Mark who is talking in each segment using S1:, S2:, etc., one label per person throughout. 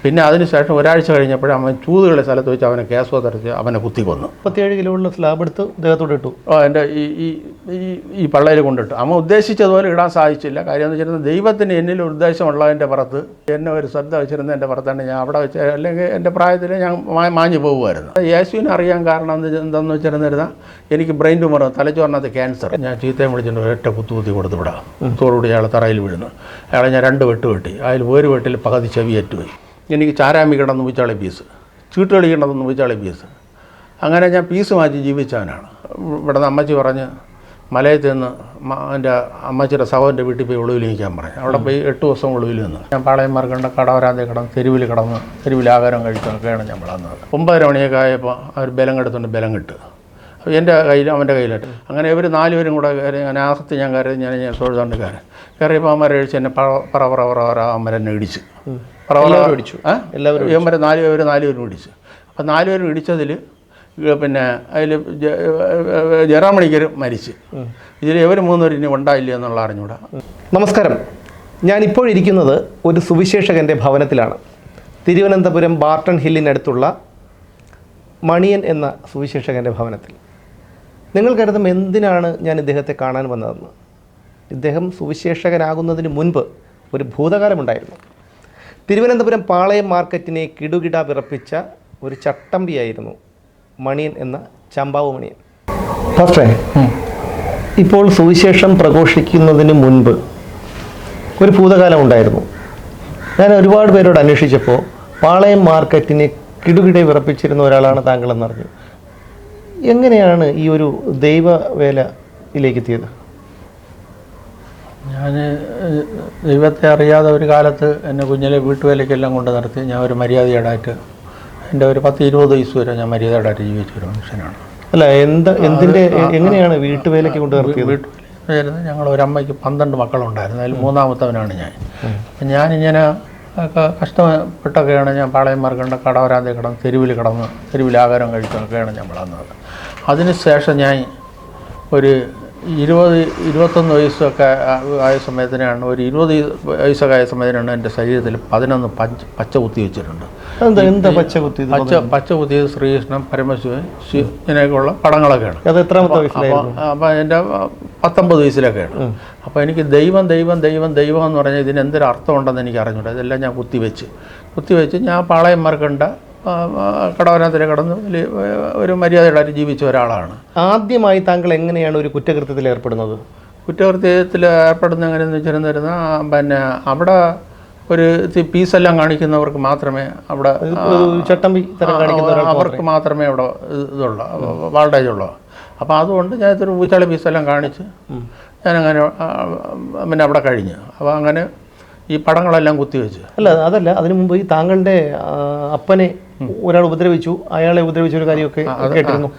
S1: പിന്നെ അതിനുശേഷം ഒരാഴ്ച കഴിഞ്ഞപ്പോൾ അവൻ ചൂതുകളെ സ്ഥലത്ത് വെച്ച് അവനെ കേസ് തെറിച്ച് അവനെ കുത്തിക്കൊന്നു.
S2: 37 കിലോയുള്ള സ്ലാബ് എടുത്ത് ദേഹത്തോട് ഇട്ടു.
S1: എൻ്റെ ഈ പള്ളയിൽ കൊണ്ടിട്ടു. അവൻ ഉദ്ദേശിച്ചതുപോലെ ഇടാൻ സാധിച്ചില്ല. കാര്യം എന്ന് വെച്ചിരുന്നത് ദൈവത്തിന് എന്നിൽ ഉദ്ദേശമുള്ളതിൻ്റെ പുറത്ത് എന്നെ ഒരു ശ്രദ്ധ വെച്ചിരുന്ന എൻ്റെ പുറത്താണ് ഞാൻ അവിടെ വെച്ച്, അല്ലെങ്കിൽ എൻ്റെ പ്രായത്തിൽ ഞാൻ മാഞ്ഞു പോകുമായിരുന്നു. യേശുവിനെ അറിയാൻ കാരണം എന്താണെന്ന് വെച്ചിരുന്നിരുന്നാൽ എനിക്ക് ബ്രെയിൻ ട്യൂമർ, തലച്ചോറിനകത്ത് ക്യാൻസർ. ഞാൻ ചീത്തയും വിളിച്ചിട്ട് ഒരൊറ്റ കുത്തി കൊടുത്ത് വിടാം. തോടുകൂടി അയാൾ തറയിൽ വീഴുന്നു. അയാളെ ഞാൻ 2 വെട്ട് വെട്ടി. അതിൽ ഒരു വെട്ടിൽ പകുതി ചെവിയേറ്റുപോയി. എനിക്ക് ചാരാമി കിടന്ന് പൂച്ചാളി പീസ്, ചീട്ട് കളിക്കണമെന്ന് പൂച്ചാളി പീസ്. അങ്ങനെ ഞാൻ പീസ് മാറ്റി ജീവിച്ചവനാണ്. ഇവിടുന്ന് അമ്മച്ചി പറഞ്ഞ് മലയത്ത് നിന്ന് എൻ്റെ അമ്മച്ചിയുടെ സഹോദരൻ്റെ വീട്ടിൽ പോയി ഒളിവിൽ നിൽക്കാൻ പറഞ്ഞു. അവിടെ പോയി 8 ദിവസം ഒളിവിൽ നിന്ന് ഞാൻ പാളയം മാർക്കണ്ട കടവരാതെ കിടന്ന് തെരുവിൽ ആഹാരം കഴിച്ചൊക്കെയാണ് ഞാൻ വളർന്നത്. 9:30 മണിയൊക്കെ ആയപ്പോൾ അവർ ബലം കെടുത്തുകൊണ്ട് ബലം കിട്ടുക. എൻ്റെ കയ്യിലും അവൻ്റെ കയ്യിലായിട്ട്. അങ്ങനെ ഇവർ 4 പേരും കൂടെ കയറി. ഞാൻ ആസക്തി ഞാൻ കയറി. ഞാൻ തൊഴുതുകൊണ്ട് കയറിയപ്പോൾ അമ്മരെ കഴിച്ച് എന്നെ പറ അമ്മരെന്നെ ഇടിച്ച്
S2: ഇടിച്ചു.
S1: ഇവന്മാരെ 4 പേരും ഇടിച്ച്. അപ്പം 4 പേരും ഇടിച്ചതിൽ പിന്നെ അതിൽ ജയറാമണിക്കർ മരിച്ച്. ഇതിൽ ഇവർ 3 പേരും ഇനി ഉണ്ടായില്ല എന്നുള്ള അറിഞ്ഞൂടാ.
S2: നമസ്കാരം. ഞാനിപ്പോൾ ഇരിക്കുന്നത് ഒരു സുവിശേഷകൻ്റെ ഭവനത്തിലാണ്. തിരുവനന്തപുരം ബാർട്ടൺ ഹില്ലിനടുത്തുള്ള മണിയൻ എന്ന സുവിശേഷകൻ്റെ ഭവനത്തിൽ. നിങ്ങൾ കരുതും എന്തിനാണ് ഞാൻ ഇദ്ദേഹത്തെ കാണാൻ വന്നതെന്ന്. ഇദ്ദേഹം സുവിശേഷകനാകുന്നതിന് മുൻപ് ഒരു ഭൂതകാലമുണ്ടായിരുന്നു. തിരുവനന്തപുരം പാളയം മാർക്കറ്റിനെ കിടുകിട വിറപ്പിച്ച ഒരു ചട്ടമ്പിയായിരുന്നു മണിയൻ എന്ന ചമ്പാവ് മണിയൻ. ഫസ്റ്റേ, ഇപ്പോൾ സുവിശേഷം പ്രഘോഷിക്കുന്നതിന് മുൻപ് ഒരു ഭൂതകാലം ഉണ്ടായിരുന്നു. ഞാൻ ഒരുപാട് പേരോട് അന്വേഷിച്ചപ്പോൾ പാളയം മാർക്കറ്റിനെ കിടുകിട വിറപ്പിച്ചിരുന്ന ഒരാളാണ് താങ്കളെന്നറിഞ്ഞു. എങ്ങനെയാണ് ഈ ഒരു ദൈവവേലയിലേക്ക് എത്തിയത്?
S1: ഞാൻ ദൈവത്തെ അറിയാതെ ഒരു കാലത്ത് എന്നെ കുഞ്ഞിലെ വീട്ടുവേലയ്ക്കെല്ലാം കൊണ്ട് നടത്തി. ഞാൻ ഒരു മര്യാദയോടായിട്ട് എൻ്റെ ഒരു 10-20 വയസ്സ് വരെ ഞാൻ മര്യാദയോടായിട്ട് ജീവിച്ചൊരു മനുഷ്യനാണ്.
S2: അല്ല, എങ്ങനെയാണ് വീട്ടുവേലയ്ക്ക് കൊണ്ട് നടത്തിയത്?
S1: വീട്ടുവേല ഞങ്ങൾ ഒരമ്മയ്ക്ക് 12 മക്കളുണ്ടായിരുന്നു. അതിൽ 3ാമത്തവനാണ് ഞാൻ. അപ്പം ഞാനിങ്ങനെ കഷ്ടപ്പെട്ടൊക്കെയാണ് ഞാൻ പാളയം മാർക്കണ്ട കടവരാതെ കിടന്ന് തെരുവിൽ ആഹാരം കഴിച്ചൊക്കെയാണ് ഞാൻ വളർന്നത്. അതിനുശേഷം ഞാൻ ഒരു 20-21 വയസ്സൊക്കെ ആയ സമയത്തിനാണ്, ഒരു 20 വയസ്സൊക്കെ ആയ സമയത്തിനാണ് എൻ്റെ ശരീരത്തിൽ 11 പച്ച കുത്തി വെച്ചിട്ടുണ്ട്.
S2: എന്താ പച്ച
S1: കുത്തിയത്? ശ്രീകൃഷ്ണൻ, പരമശിവൻ, ഇങ്ങനെയൊക്കെയുള്ള പടങ്ങളൊക്കെയാണ്.
S2: അത് എത്രാമത്തെ വയസ്സിലായിരുന്നു?
S1: അപ്പം എൻ്റെ 19 വയസ്സിലൊക്കെയാണ്. അപ്പോൾ എനിക്ക് ദൈവം എന്ന് പറഞ്ഞാൽ ഇതിന് എന്തൊരു അർത്ഥമുണ്ടെന്ന് എനിക്ക് അറിഞ്ഞൂടാ. ഇതെല്ലാം ഞാൻ കുത്തിവെച്ച് ഞാൻ പാളയം മാർക്കണ്ട കടവനത്തിൽ കിടന്ന് ഒരു മര്യാദയായിട്ട് ജീവിച്ച ഒരാളാണ്.
S2: ആദ്യമായി താങ്കൾ എങ്ങനെയാണ് ഒരു കുറ്റകൃത്യത്തിൽ ഏർപ്പെടുന്നത്?
S1: കുറ്റകൃത്യത്തിൽ ഏർപ്പെടുന്ന എങ്ങനെയെന്ന് വെച്ചിരുന്നിരുന്ന പിന്നെ അവിടെ ഒരു പീസെല്ലാം കാണിക്കുന്നവർക്ക് മാത്രമേ അവിടെ
S2: ചട്ടമ്പി
S1: അവർക്ക് മാത്രമേ അവിടെ ഇതുള്ളൂ, വാൾട്ടേജ് ഉള്ളൂ. അപ്പോൾ അതുകൊണ്ട് ഞാൻ ഇത്ര പൂച്ചാളി പീസെല്ലാം കാണിച്ച് ഞാനങ്ങനെ പിന്നെ അവിടെ കഴിഞ്ഞു. അപ്പോൾ അങ്ങനെ ഈ പടങ്ങളെല്ലാം കുത്തിവെച്ച്.
S2: അതല്ല, അതിനു മുമ്പ് ഈ താങ്കളുടെ അപ്പനെ ഒരാൾ ഉപദ്രവിച്ചു, അയാളെ ഉപദ്രവിച്ച ഒരു കാര്യമൊക്കെ കേട്ടിരുന്നു.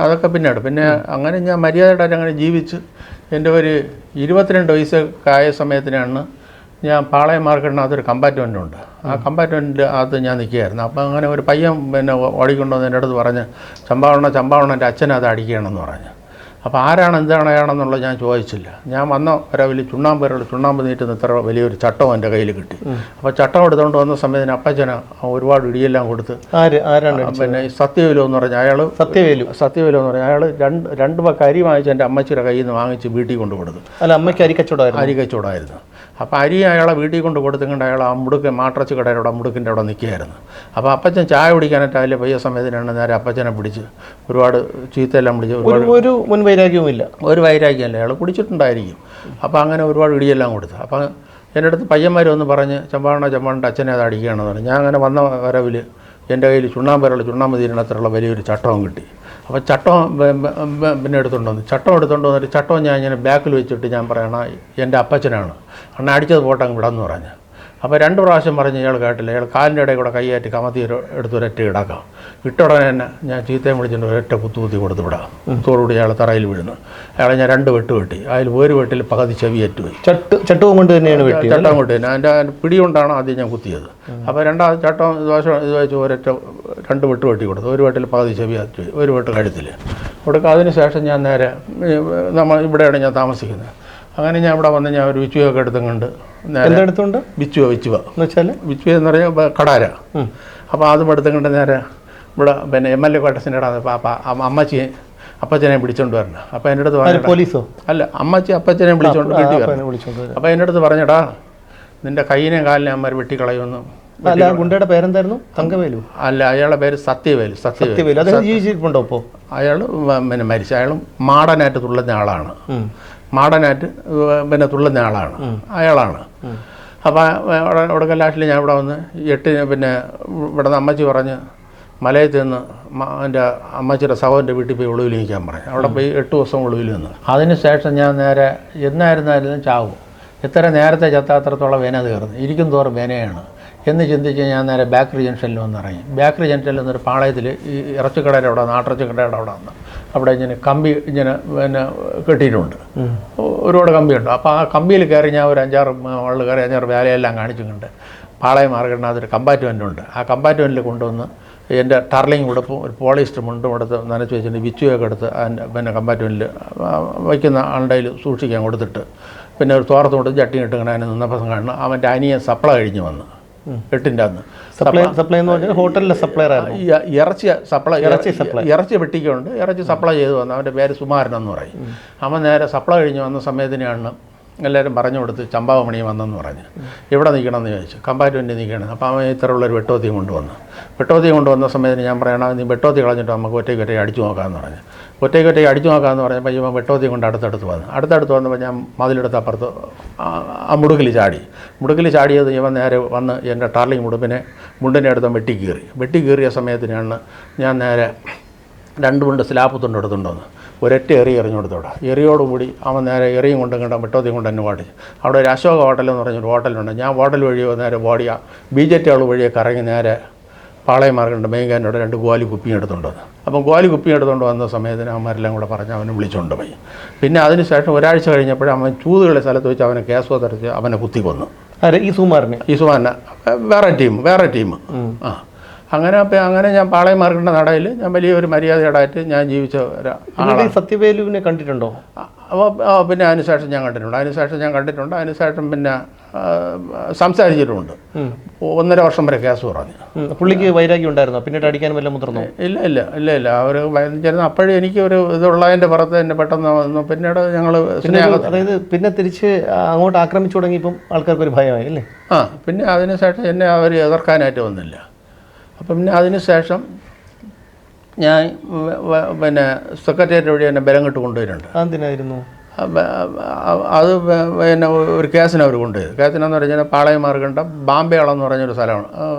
S1: അതൊക്കെ പിന്നീട് പിന്നെ അങ്ങനെ ഞാൻ മര്യാദയായിട്ട് അങ്ങനെ ജീവിച്ച് എൻ്റെ ഒരു 22 വയസ്സൊക്കെ ആയ സമയത്തിനാണ് ഞാൻ പാളയം മാർക്കറ്റിനകത്ത് ഒരു കമ്പാർട്ട്മെൻ്റ് ഉണ്ട്. ആ കമ്പാർട്ട്മെൻറ്റിൽ അകത്ത് ഞാൻ നിൽക്കുകയായിരുന്നു. അപ്പോൾ അങ്ങനെ ഒരു പയ്യൻ പിന്നെ ഓടിക്കൊണ്ടുവന്ന് എൻ്റെ അടുത്ത് പറഞ്ഞ് ചമ്പാവണ്ണ എൻ്റെ അച്ഛനെ അത് അടിക്കുകയാണെന്ന് പറഞ്ഞു. അപ്പോൾ എന്താണെന്നുള്ളത് ഞാൻ ചോദിച്ചില്ല. ഞാൻ വന്ന ഒരവിൽ ചുണ്ണാമ്പ് നീട്ടുന്ന ഇത്ര വലിയൊരു ചട്ടം എൻ്റെ കയ്യിൽ കിട്ടി. അപ്പോൾ ചട്ടം എടുത്തുകൊണ്ട് വന്ന സമയത്തിന് അപ്പച്ചന് ഒരുപാട് ഇടിയെല്ലാം കൊടുത്ത്. പിന്നെ സത്യവേലു എന്ന് പറഞ്ഞ അയാൾ സത്യവേലു എന്ന് പറഞ്ഞാൽ അയാൾ 2 പക്ക അരി വാങ്ങിച്ച് എൻ്റെ അമ്മച്ചിയുടെ കയ്യിൽ നിന്ന് വാങ്ങിച്ച് വീട്ടിൽ കൊണ്ട് കൊടുത്തു.
S2: അല്ല, അമ്മയ്ക്ക് അരി
S1: കച്ചവടമായിരുന്നു. അപ്പോൾ അരി അയാളെ വീട്ടിൽ കൊണ്ട് കൊടുത്തുകൊണ്ട് അയാൾ ആ മാട്രച്ച് കടയുടെ മുടുക്കിൻ്റെ അവിടെ നിൽക്കുകയായിരുന്നു. അപ്പോൾ അപ്പച്ചൻ ചായ കുടിക്കാനായിട്ട് അതിൽ പയ്യ സമയത്തിനാണ് നേരെ അപ്പച്ചനെ പിടിച്ച് ഒരുപാട് ചീത്തയെല്ലാം പിടിച്ച് ഒരു വൈരാഗ്യമല്ല, അയാൾ കുടിച്ചിട്ടുണ്ടായിരിക്കും. അപ്പോൾ അങ്ങനെ ഒരുപാട് ഇടിയെല്ലാം കൊടുത്തു. അപ്പോൾ എൻ്റെ അടുത്ത് പയ്യന്മാർ വന്ന് പറഞ്ഞ് ചമ്പാവണ്ണൻ്റെ അച്ഛനെ അത് അടിക്കുകയാണെന്ന് പറഞ്ഞു. ഞാൻ അങ്ങനെ വന്ന വരവിൽ എൻ്റെ കയ്യിൽ ചുണ്ണാമ്പ് തീരണത്തിലുള്ള വലിയൊരു ചട്ടവും കിട്ടി. അപ്പോൾ ചട്ടം പിന്നെ എടുത്തുകൊണ്ട് വന്നിട്ട് ചട്ടം ഞാൻ ഇങ്ങനെ ബാക്കിൽ വെച്ചിട്ട് ഞാൻ പറയണം എൻ്റെ അപ്പച്ചനാണ്, അണ്ണ അടിച്ചത് പോട്ടങ്ങ് വിടാമെന്ന് പറഞ്ഞു. അപ്പോൾ 2 പ്രാവശ്യം പറഞ്ഞ് ഇയാൾ കേട്ടില്ല. ഇയാൾ കാലിൻ്റെ ഇടയിൽ കൂടെ കൈയാറ്റി കമത്തി എടുത്തൊരൊറ്റ ഇടാക്കാം. ഇട്ടുടനെ തന്നെ ഞാൻ ചീത്തയും വിളിച്ചിട്ട് ഒരൊറ്റ കുത്തി കൊടുത്ത് വിടാം. തോടുകൂടി അയാൾ തറയിൽ വീഴുന്നു. അയാളെ ഞാൻ 2 വെട്ട് വെട്ടി. അതിൽ ഒരു വെട്ടിൽ പകുതി ചെവിയേറ്റുപോയി.
S2: ചട്ടവും കൊണ്ട് തന്നെയാണ്
S1: ചട്ടം കൊണ്ട് തന്നെ അതിൻ്റെ പിടി കൊണ്ടാണ് ആദ്യം ഞാൻ കുത്തിയത്. അപ്പോൾ 2ാമത് ചട്ടം ഇത് വെച്ച് ഒരൊറ്റ 2 വെട്ട് വെട്ടി കൊടുത്തു. ഒരു വെട്ടിൽ പകുതി ചെവിയാറ്റി, ഒരു വെട്ട് കഴുത്തിൽ കൊടുക്കുക. അതിന് ശേഷം ഞാൻ നേരെ ഇവിടെയാണ് ഞാൻ താമസിക്കുന്നത്. അങ്ങനെ ഞാൻ ഇവിടെ വന്ന് ഞാൻ ഒരു വിച്ചുവൊക്കെ എടുത്തുകൊണ്ട്
S2: എടുത്തുകൊണ്ട്
S1: വിച്ചുവ
S2: എന്ന് വെച്ചാൽ
S1: വിച്ചുവ എന്ന് പറഞ്ഞാൽ കടാര. അപ്പോൾ അതും എടുത്തുകൊണ്ട് നേരെ ഇവിടെ പിന്നെ MLA ക്വാർട്ടേഴ്സിൻ്റെ ഇടാതെ അമ്മച്ചിയെ അപ്പച്ചനെ പിടിച്ചോണ്ട് വരണം. അപ്പോൾ എൻ്റെ അടുത്ത് പറഞ്ഞു,
S2: പോലീസോ
S1: അല്ല അമ്മച്ചി അപ്പച്ചനെ വിളിച്ചോണ്ട് വീട്ടിൽ വരണം. അപ്പോൾ എൻ്റെ അടുത്ത് പറഞ്ഞടാ, നിൻ്റെ കൈയിനെയും കാലിനെ അമ്മ വെട്ടിക്കളയുമെന്നും.
S2: അല്ല, ഗുണ്ടയുടെ പേരെന്തായിരുന്നു? തങ്കവേലു?
S1: അല്ല, അയാളുടെ പേര് സത്യവേലു.
S2: അദ്ദേഹം ജീവിച്ചിട്ടുണ്ടോ ഇപ്പോൾ?
S1: അയാൾ പിന്നെ മരിച്ച, അയാളും മാടനായിട്ട് തുള്ളുന്ന ആളാണ്. മാടനായിട്ട് പിന്നെ തുള്ളുന്ന ആളാണ് അയാളാണ്. അപ്പോൾ ഉടക്ക ലാസ്റ്റിൽ ഞാൻ ഇവിടെ വന്ന് 8 പിന്നെ ഇവിടെ നിന്ന് അമ്മച്ചി പറഞ്ഞ് മലയത്ത് നിന്ന് എൻ്റെ അമ്മച്ചിയുടെ സഹോദരൻ്റെ വീട്ടിൽ പോയി ഒളിവിൽ നിൽക്കാൻ പറഞ്ഞു. അവിടെ പോയി 8 ദിവസം ഒളിവിൽ നിന്ന്. അതിന് ശേഷം ഞാൻ നേരെ എന്നായിരുന്നാലും ചാവും, എത്ര നേരത്തെ ചത്താത്രത്തോളം വേന തീർന്നു, ഇരിക്കും തോറും വേനയാണ് എന്ന് ചിന്തിച്ച് ഞാൻ നേരെ ബേക്കറി ജംഗ്ഷനിൽ വന്നിറങ്ങി. ബേക്കറി ജംഗ്ഷനിൽ നിന്നൊരു പാളയത്തിൽ ഈ ഇറച്ചിക്കടയുടെ അവിടെ, നാട്ടിറച്ചിക്കടയുടെ അവിടെ വന്ന് അവിടെ ഇങ്ങനെ കമ്പി ഇങ്ങനെ പിന്നെ കെട്ടിയിട്ടുണ്ട്, ഒരുപാട് കമ്പിയുണ്ട്. അപ്പോൾ ആ കമ്പിയിൽ കയറി ഞാൻ ഒരു 5-6 വള്ളു കയറി 5-6 വേലയെല്ലാം കാണിച്ചിട്ടുണ്ട്. പാളയം മാർഗണ്ണാത്തൊരു കമ്പാർട്ട്മെൻ്റ് ഉണ്ട്. ആ കമ്പാർട്ട്മെൻറ്റിൽ കൊണ്ടുവന്ന് എൻ്റെ ടർലിങ് ഉടുപ്പും ഒരു പോളിസ്റ്റർ മുണ്ടും എടുത്ത് നനച്ച് വെച്ചിട്ട് വിച്ചുവൊക്കെ എടുത്ത് അതിൻ്റെ പിന്നെ കമ്പാർട്ട്മെൻറ്റിൽ വയ്ക്കുന്ന ആളുടെ സൂക്ഷിക്കാൻ കൊടുത്തിട്ട് പിന്നെ ഒരു തോർത്ത് കൊണ്ട് ചട്ടി ഇട്ടിങ്ങനെ അതിന് നിന്നപ്പം കാണുന്നു അവൻ്റെ അനിയൻ സപ്ലൈ കഴിഞ്ഞ് വന്ന് 8ൻ്റെ അന്ന്.
S2: സപ്ലൈ എന്ന് പറഞ്ഞാൽ ഹോട്ടലിലെ സപ്ലയർ
S1: ഇറച്ചി വെട്ടിക്കുണ്ട്, ഇറച്ചി സപ്ലൈ ചെയ്ത് വന്നു. അവൻ്റെ പേര് സുമാരൻ എന്ന് പറയും. അവൻ നേരെ സപ്ലൈ കഴിഞ്ഞ് വന്ന സമയത്തിനാണ് എല്ലാവരും പറഞ്ഞു കൊടുത്ത് ചമ്പാവമണി വന്നെന്ന് പറഞ്ഞ് എവിടെ നിൽക്കണമെന്ന് ചോദിച്ചു. കമ്പാർട്ട്മെൻറ്റിൽ നിൽക്കണം. അപ്പോൾ അവൻ ഇത്രയുള്ളൊരു വെട്ടോത്തി കൊണ്ടുവന്ന സമയത്തിന് ഞാൻ പറയണം, നീ വെട്ടോത്തി കളഞ്ഞിട്ട് നമുക്ക് ഒറ്റയ്ക്ക് അടിച്ചു നോക്കാമെന്ന് പറഞ്ഞു. ഒറ്റയ്ക്ക് അടിച്ചു നോക്കാമെന്ന് പറഞ്ഞപ്പോൾ ഇവൻ വെട്ടോത്തി കൊണ്ട് അടുത്തടുത്ത് വന്നപ്പോൾ ഞാൻ മതിലെടുത്ത് അപ്പുറത്ത് ആ മുടുക്കിൽ ചാടിയത് ഇവൻ നേരെ വന്ന് എൻ്റെ ടാർലിങ് മുണ്ടിനെ അടുത്ത് വെട്ടി കീറിയ സമയത്തിനാണ് ഞാൻ നേരെ 2 മുണ്ട് സ്ലാപ്പ് തുണ്ടെടുത്തുണ്ടോന്ന് ഒരൊറ്റ എറിഞ്ഞു കൊടുത്തോടെ. എറിയോടുകൂടി അവൻ നേരെ എറിയും കൊണ്ട് വെട്ടോത്തി കൊണ്ട് തന്നെ പാടിച്ചു. അവിടെ ഒരു അശോക ഹോട്ടലെന്ന് പറഞ്ഞൊരു ഹോട്ടലുണ്ട്. ഞാൻ ഹോട്ടൽ വഴിയോ നേരെ ബോഡിയ BJT ആൾ വഴിയെ കറങ്ങി നേരെ പാളയം മാർഗമുണ്ട് മെയിൻകാരനോട് 2 ഗോലി കുപ്പിയും എടുത്തുകൊണ്ടുവന്നു. അപ്പം ഗോലി കുപ്പിയും എടുത്തുകൊണ്ട് വന്ന സമയത്തിന് അവന്മാരെല്ലാം കൂടെ പറഞ്ഞ് അവനെ വിളിച്ചുകൊണ്ട് പോയി. പിന്നെ അതിനുശേഷം ഒരാഴ്ച കഴിഞ്ഞപ്പോഴും അവൻ ചൂതുകളെ സ്ഥലത്ത് വെച്ച് അവനെ കേസ് തരച്ച് അവനെ കുത്തിക്കൊന്നു.
S2: ഈ സുമാരനെ
S1: വേറെ ടീം. അങ്ങനെ ഞാൻ പാളയം മാർഗിൻ്റെ നടയിൽ ഞാൻ വലിയൊരു മര്യാദയോടായിട്ട് ഞാൻ ജീവിച്ച ഒരാളാണ്.
S2: സത്യവേലുവിനെ കണ്ടിട്ടുണ്ടോ?
S1: പിന്നെ അതിനുശേഷം ഞാൻ കണ്ടിട്ടുണ്ട്. അതിനുശേഷം പിന്നെ സംസാരിച്ചിട്ടുമുണ്ട്. 1.5 വർഷം വരെ കേസ് പറഞ്ഞു.
S2: പുള്ളിക്ക് വൈരാഗ്യം ഉണ്ടായിരുന്നോ? പിന്നീട് അടിക്കാൻ വല്ല മുതിർന്നോ?
S1: ഇല്ല അവർ ചേരുന്ന അപ്പോഴും എനിക്ക് ഒരു ഇതുള്ളതിൻ്റെ പുറത്ത് തന്നെ പെട്ടെന്ന് വന്നു. പിന്നീട് ഞങ്ങൾ
S2: അതായത് പിന്നെ തിരിച്ച് അങ്ങോട്ട് ആക്രമിച്ചു തുടങ്ങിയപ്പം ആൾക്കാർക്ക് ഒരു ഭയമായി അല്ലേ?
S1: പിന്നെ അതിനുശേഷം എന്നെ അവർ എതിർക്കാനായിട്ട് വന്നില്ല. അപ്പം പിന്നെ അതിനുശേഷം ഞാൻ പിന്നെ സെക്രട്ടേറിയറ്റ് വഴി എന്നെ ബലം കെട്ട് കൊണ്ടുവരുന്നുണ്ട്.
S2: അതെന്തിനായിരുന്നു?
S1: അത് പിന്നെ ഒരു കേസിന് അവർ കൊണ്ടുപോയി. കേസിനെന്ന് പറഞ്ഞാൽ പാളയം മാർഗണ്ട ബാമ്പയാളെന്ന് പറഞ്ഞൊരു സ്ഥലമാണ്.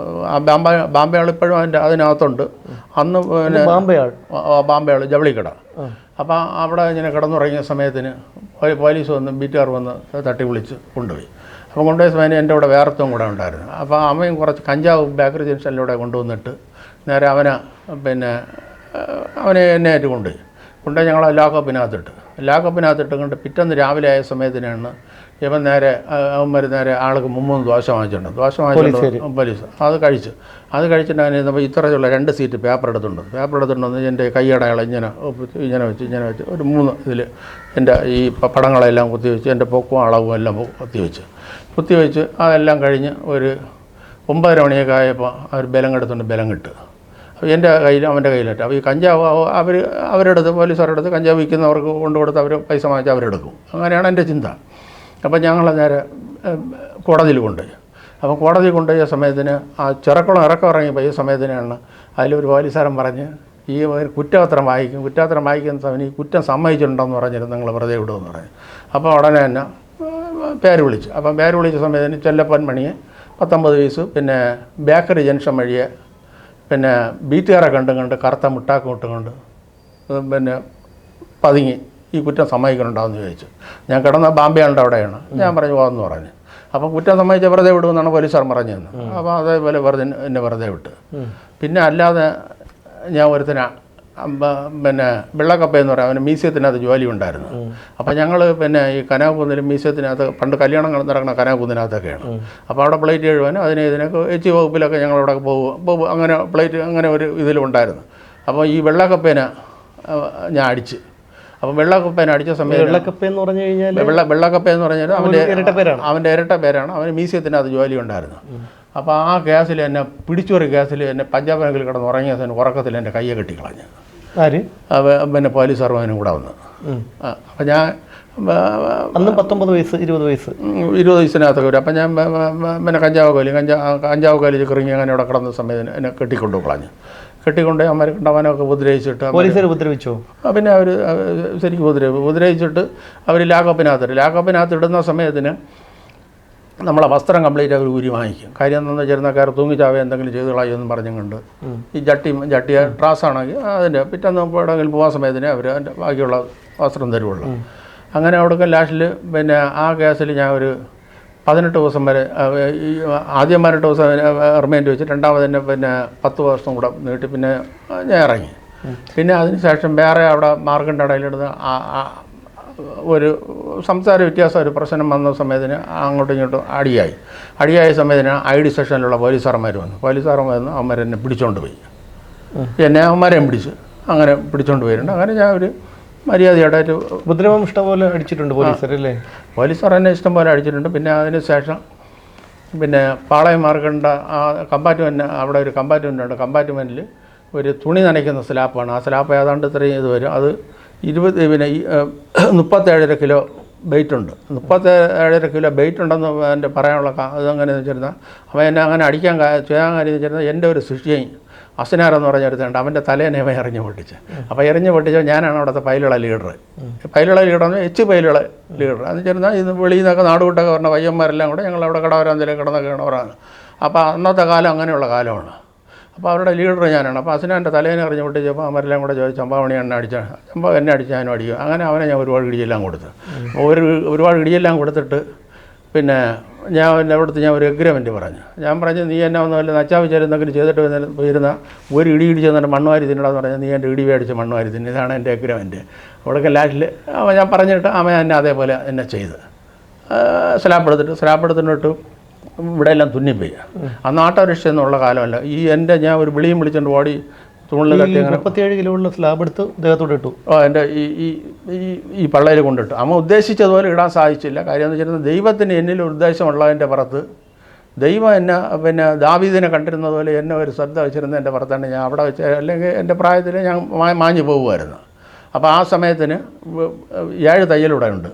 S1: ആ ബാമ്പയാൾ ഇപ്പോഴും അതിനകത്തുണ്ട്. അന്ന് പിന്നെ ബാമ്പയാൾ ജവളിക്കട. അപ്പോൾ അവിടെ ഇങ്ങനെ കിടന്നുറങ്ങിയ സമയത്തിന് പോലീസ് വന്ന് ബീറ്റുകാർ വന്ന് തട്ടി വിളിച്ച് കൊണ്ടുപോയി. അപ്പോൾ കൊണ്ടുപോയ സമയം എൻ്റെ കൂടെ വേറെത്തും കൂടെ ഉണ്ടായിരുന്നു. അപ്പോൾ അമ്മയും കുറച്ച് കഞ്ചാവ് ബേക്കറി ജംഗ്ഷനിലൂടെ കൊണ്ടുവന്നിട്ട് നേരെ അവനെ എന്നെ ആയിട്ട് കൊണ്ടുപോയി ഞങ്ങൾ ലാക്കപ്പിനകത്തിട്ട് കൊണ്ട് പിറ്റേന്ന് രാവിലെ ആയ സമയത്തിനാണ് ഇവൻ നേരെ അവന്മാർ നേരെ ആൾക്ക് 3 ദോശ വാങ്ങിച്ചിട്ടുണ്ട്. പോലീസ് അത് കഴിച്ചിട്ട് അവന് നമ്മൾ ഇത്രയുള്ള 2 സീറ്റ് പേപ്പർ എടുത്തുകൊണ്ട് എൻ്റെ കൈയടയാളം ഇങ്ങനെ വെച്ച് ഒരു 3 ഇതിൽ എൻ്റെ ഈ പടങ്ങളെല്ലാം കുത്തിവെച്ച് എൻ്റെ പൊക്കവും അളവും എല്ലാം കുത്തിവെച്ച് അതെല്ലാം കഴിഞ്ഞ് ഒരു 9:30 മണിയൊക്കെ ആയപ്പോൾ അവർ ബലം കിട്ടും. അപ്പോൾ എൻ്റെ കയ്യിൽ അവൻ്റെ കയ്യിലിട്ട്. അപ്പോൾ ഈ കഞ്ചാവ് അവരെടുത്ത് പോലീസുകാരെടുത്ത് കഞ്ചാവ് വിൽക്കുന്നവർക്ക് കൊണ്ടുകൊടുത്ത് അവർ പൈസ വാങ്ങിച്ച് അവരെടുക്കും. അങ്ങനെയാണ് എൻ്റെ ചിന്ത. അപ്പോൾ ഞങ്ങൾ നേരെ കോടതിയിൽ കൊണ്ടുപോയി. അപ്പോൾ കോടതിയിൽ കൊണ്ടുപോയ സമയത്തിന് ആ ചിറക്കുളം ഇറങ്ങിയപ്പോൾ ഈ സമയത്തിനാണ് അതിലൊരു പോലീസുകാരൻ പറഞ്ഞ് ഈ കുറ്റപത്രം വായിക്കുന്ന സമയം ഈ കുറ്റം സമ്മതിച്ചിട്ടുണ്ടെന്ന് പറഞ്ഞിരുന്നു, നിങ്ങൾ വെറുതെ വിടുമെന്ന് പറഞ്ഞു. അപ്പോൾ ഉടനെ തന്നെ പേര് വിളിച്ച സമയത്തിന് ചെല്ലപ്പൻ മണിയെ 19 വയസ്സ്, പിന്നെ ബേക്കറി ജംഗ്ഷൻ വഴിയെ പിന്നെ ബീറ്റുകാരെ കണ്ട് കറുത്ത മുട്ടാക്കും ഇട്ടുകൊണ്ട് പിന്നെ പതുങ്ങി ഈ കുറ്റം സമ്മതിക്കണുണ്ടാവെന്ന് ചോദിച്ചു. ഞാൻ കിടന്ന ബാമ്പയാളുടെ അവിടെയാണ്. ഞാൻ പറഞ്ഞു പോകാമെന്ന് പറഞ്ഞു. അപ്പം കുറ്റം സമ്മതിച്ച വെറുതെ വിടുമെന്നാണ് പോലീസുകാർ പറഞ്ഞു തന്നത്. അപ്പോൾ അതേപോലെ എന്നെ വെറുതെ വിട്ട്. പിന്നെ അല്ലാതെ ഞാൻ ഒരുത്തിനാ പിന്നെ വെള്ളക്കപ്പ എന്ന് പറയാം, അവന് മ്യൂസിയത്തിനകത്ത് ജോലി ഉണ്ടായിരുന്നു. അപ്പോൾ ഞങ്ങൾ പിന്നെ ഈ കനാകുന്നിലും മ്യൂസിയത്തിനകത്ത് പണ്ട് കല്യാണം നടക്കുന്ന കനാകുന്നിനകത്തൊക്കെയാണ്. അപ്പോൾ അവിടെ പ്ലേറ്റ് എഴുവാനും ഇതിനൊക്കെ HE വകുപ്പിലൊക്കെ ഞങ്ങളവിടെ പോകും. അങ്ങനെ പ്ലേറ്റ് അങ്ങനെ ഒരു ഇതിലുണ്ടായിരുന്നു. അപ്പോൾ ഈ വെള്ളക്കപ്പേനെ ഞാൻ അപ്പം വെള്ളക്കപ്പേനെ അടിച്ച സമയത്ത്
S2: വെള്ളക്കപ്പ എന്ന് പറഞ്ഞു കഴിഞ്ഞാൽ
S1: വെള്ളക്കപ്പ എന്ന് പറഞ്ഞാൽ അവൻ്റെ ഇരട്ട പേരാണ്. അവന് മ്യൂസിയത്തിനകത്ത് ജോലി ഉണ്ടായിരുന്നു. അപ്പോൾ ആ കേസിൽ എന്നെ പിടിച്ചൊരു കേസിൽ എന്നെ പഞ്ചാബ് ബാങ്കിൽ കിടന്ന് ഉറങ്ങിയ സമയം ഉറക്കത്തിൽ എൻ്റെ കയ്യെ കെട്ടിക്കളഞ്ഞു. പിന്നെ പോലീസ് സർവനും കൂടെ വന്ന്. അപ്പം ഞാൻ
S2: അന്ന് 19 വയസ്സ് 20
S1: വയസ്സിനകത്തൊക്കെ വരും. അപ്പം ഞാൻ പിന്നെ കഞ്ചാവ് കോലി കിറങ്ങി അങ്ങനെ അവിടെ കിടന്ന സമയത്തിന് എന്നെ കെട്ടിക്കൊണ്ടു കളഞ്ഞു. കെട്ടിക്കൊണ്ട് അമ്മ കണ്ടവനൊക്കെ ഉപദ്രവിച്ചിട്ട്
S2: പോലീസുകാർ ഉപദ്രവിച്ചോ?
S1: പിന്നെ അവർ ശരിക്കും ഉപദ്രവിച്ചിട്ട് അവർ ലാക്കപ്പിനകത്ത് ഇടുന്ന സമയത്തിന് നമ്മളെ വസ്ത്രം കംപ്ലീറ്റ് അവർ ഊരി വാങ്ങിക്കും. കാര്യം എന്താണെന്ന് വെച്ചിരുന്നക്കാർ തൂങ്ങിച്ചാവേ എന്തെങ്കിലും ചെയ്ത് കളയുമെന്നും പറഞ്ഞുകൊണ്ട് ഈ ജട്ടി ട്രാസാണെങ്കിൽ അതിൻ്റെ പിറ്റേന്ന് എവിടെയെങ്കിലും പോകാൻ സമയത്തിന് അവർ അതിൻ്റെ ബാക്കിയുള്ള വസ്ത്രം തരുവുള്ളൂ. അങ്ങനെ അവിടെ ലാസ്റ്റിൽ പിന്നെ ആ കേസിൽ ഞാൻ ഒരു 18 ദിവസം വരെ ആദ്യം 18 ദിവസം റിമാൻഡ് വെച്ച് രണ്ടാമത് തന്നെ പിന്നെ 10 വർഷം കൂടെ നീട്ടി പിന്നെ ഞാൻ ഇറങ്ങി. പിന്നെ അതിന് ശേഷം വേറെ അവിടെ മാർഗൻ്റെ ഇടയിലിടുന്ന ഒരു സംസാര വ്യത്യാസം ഒരു പ്രശ്നം വന്ന സമയത്തിന് അങ്ങോട്ടും ഇങ്ങോട്ടും അടിയായ സമയത്തിന് ID സെക്ഷനിലുള്ള പോലീസുകാരന്മാർ വന്ന് അവന്മാരെന്നെ പിടിച്ചുകൊണ്ട് പോയി. എന്നെ അവന്മാരെയും അങ്ങനെ പിടിച്ചുകൊണ്ട് പോയിട്ടുണ്ട്. അങ്ങനെ ഞാൻ ഒരു മര്യാദയായിട്ട്
S2: ഉപദ്രവം ഇഷ്ടംപോലെ അടിച്ചിട്ടുണ്ട് പോലീസുകാരല്ലേ?
S1: പോലീസുകാർ എന്നെ ഇഷ്ടംപോലെ അടിച്ചിട്ടുണ്ട്. പിന്നെ അതിന് ശേഷം പിന്നെ പാളയം മാർഗണ്ട ആ കമ്പാർട്ട്മെൻറ്റ് അവിടെ ഒരു കമ്പാർട്ട്മെൻ്റ് ഉണ്ട്. കമ്പാർട്ട്മെൻറ്റിൽ ഒരു തുണി നനയ്ക്കുന്ന സ്ലാപ്പാണ്. ആ സ്ലാപ്പ് ഏതാണ്ട് ഇത്രയും ഇത് വരും. അത് 37 കിലോ വെയിറ്റ് ഉണ്ട്. 37 കിലോ വെയിറ്റ് ഉണ്ടെന്ന് എൻ്റെ പറയാനുള്ള ഇതെങ്ങനെയെന്ന് വെച്ചിരുന്നാൽ അവൻ എന്നെ അങ്ങനെ ചെയ്യാൻ കാര്യം വെച്ചിരുന്നാൽ എൻ്റെ ഒരു ശിഷ്യയും അസനാരെന്ന് പറഞ്ഞൊരുത്തുണ്ട്. അവൻ്റെ തലേനെ അവൻ എറിഞ്ഞ് പൊട്ടിച്ച്. അപ്പോൾ എറിഞ്ഞ് പൊട്ടിച്ചാൽ ഞാനാണ് അവിടുത്തെ പൈലുള്ള ലീഡർ എന്ന് പൈലുള്ള ലീഡർ എന്ന് വെച്ചിരുന്നാൽ ഇത് വെളിയിൽ നിന്നൊക്കെ നാടുവിട്ടൊക്കെ പറഞ്ഞ പയ്യന്മാരെല്ലാം കൂടെ ഞങ്ങളവിടെ കടവരാന്തയിൽ കിടന്നവരാണ്. അപ്പോൾ അന്നത്തെ കാലം അങ്ങനെയുള്ള കാലമാണ്. അപ്പോൾ അവരുടെ ലീഡർ ഞാനാണ്. അപ്പോൾ അസനാൻ്റെ തലേനെ എറിഞ്ഞ് പൊട്ടിച്ചപ്പോൾ അവരെല്ലാം കൂടെ ചോദിച്ചു ചമ്പാവണി എന്നെ അടിച്ചാണ്. എന്നെ അടിച്ച് ഞാനും അടിക്കും. അങ്ങനെ അവനെ ഞാൻ ഒരുപാട് ഇടിയെല്ലാം കൊടുത്തു. ഒരുപാട് ഇടിയെല്ലാം കൊടുത്തിട്ട് പിന്നെ ഞാൻ ഒരു എഗ്രിമെൻറ്റ് പറഞ്ഞു. ഞാൻ പറഞ്ഞു നീ എന്നെ ഒന്ന് വല്ല നച്ചാവിച്ചാലെന്തെങ്കിലും ചെയ്തിട്ട് പോയിരുന്ന ഒരു ഇടി ഇടിച്ചെന്നിട്ട് മണ്ണുവാരി തിന്നണമെന്ന് പറഞ്ഞാൽ നീ എൻ്റെ ഇടി മേടിച്ച് മണ്ണുവാരി തിന്നു. ഇതാണ് എൻ്റെ എഗ്രിമെൻറ്റ്. അവിടെയൊക്കെ ലാസ്റ്റിൽ ഞാൻ പറഞ്ഞിട്ട് അവൻ എന്നെ അതേപോലെ എന്നെ ചെയ്ത് സ്ലാപ്പ് എടുത്തിട്ട് ഇവിടെ എല്ലാം തുന്നിപ്പോയി. അന്ന് ആട്ടോറിക്ഷ എന്നുള്ള കാലമല്ല. ഞാൻ ഒരു വിളിയും വിളിച്ചുകൊണ്ട് ഓടി തൂണിൽ തട്ടി അങ്ങനെ
S2: 37 കിലോ ഉള്ള സ്ലാബ് എടുത്ത് ദേഹത്തോട്ട് ഇട്ടു.
S1: എൻ്റെ ഈ പള്ളയിൽ കൊണ്ടിട്ടു. അമ്മ ഉദ്ദേശിച്ചതുപോലെ ഇടാൻ സാധിച്ചില്ല. കാര്യം എന്ന് വെച്ചിരുന്നത് ദൈവത്തിന് എന്നിൽ ഉദ്ദേശമുള്ളതിൻ്റെ പുറത്ത് ദൈവം എന്നെ പിന്നെ ദാവീദിനെ കണ്ടിരുന്നത് പോലെ എന്നെ ഒരു ശ്രദ്ധ വെച്ചിരുന്ന എൻ്റെ പുറത്താണ്. ഞാൻ അവിടെ വെച്ച് അല്ലെങ്കിൽ എൻ്റെ പ്രായത്തിൽ ഞാൻ മാഞ്ഞു പോകുമായിരുന്നു. അപ്പോൾ ആ സമയത്തിന് 7 തയ്യലിവിടെ ഉണ്ട്.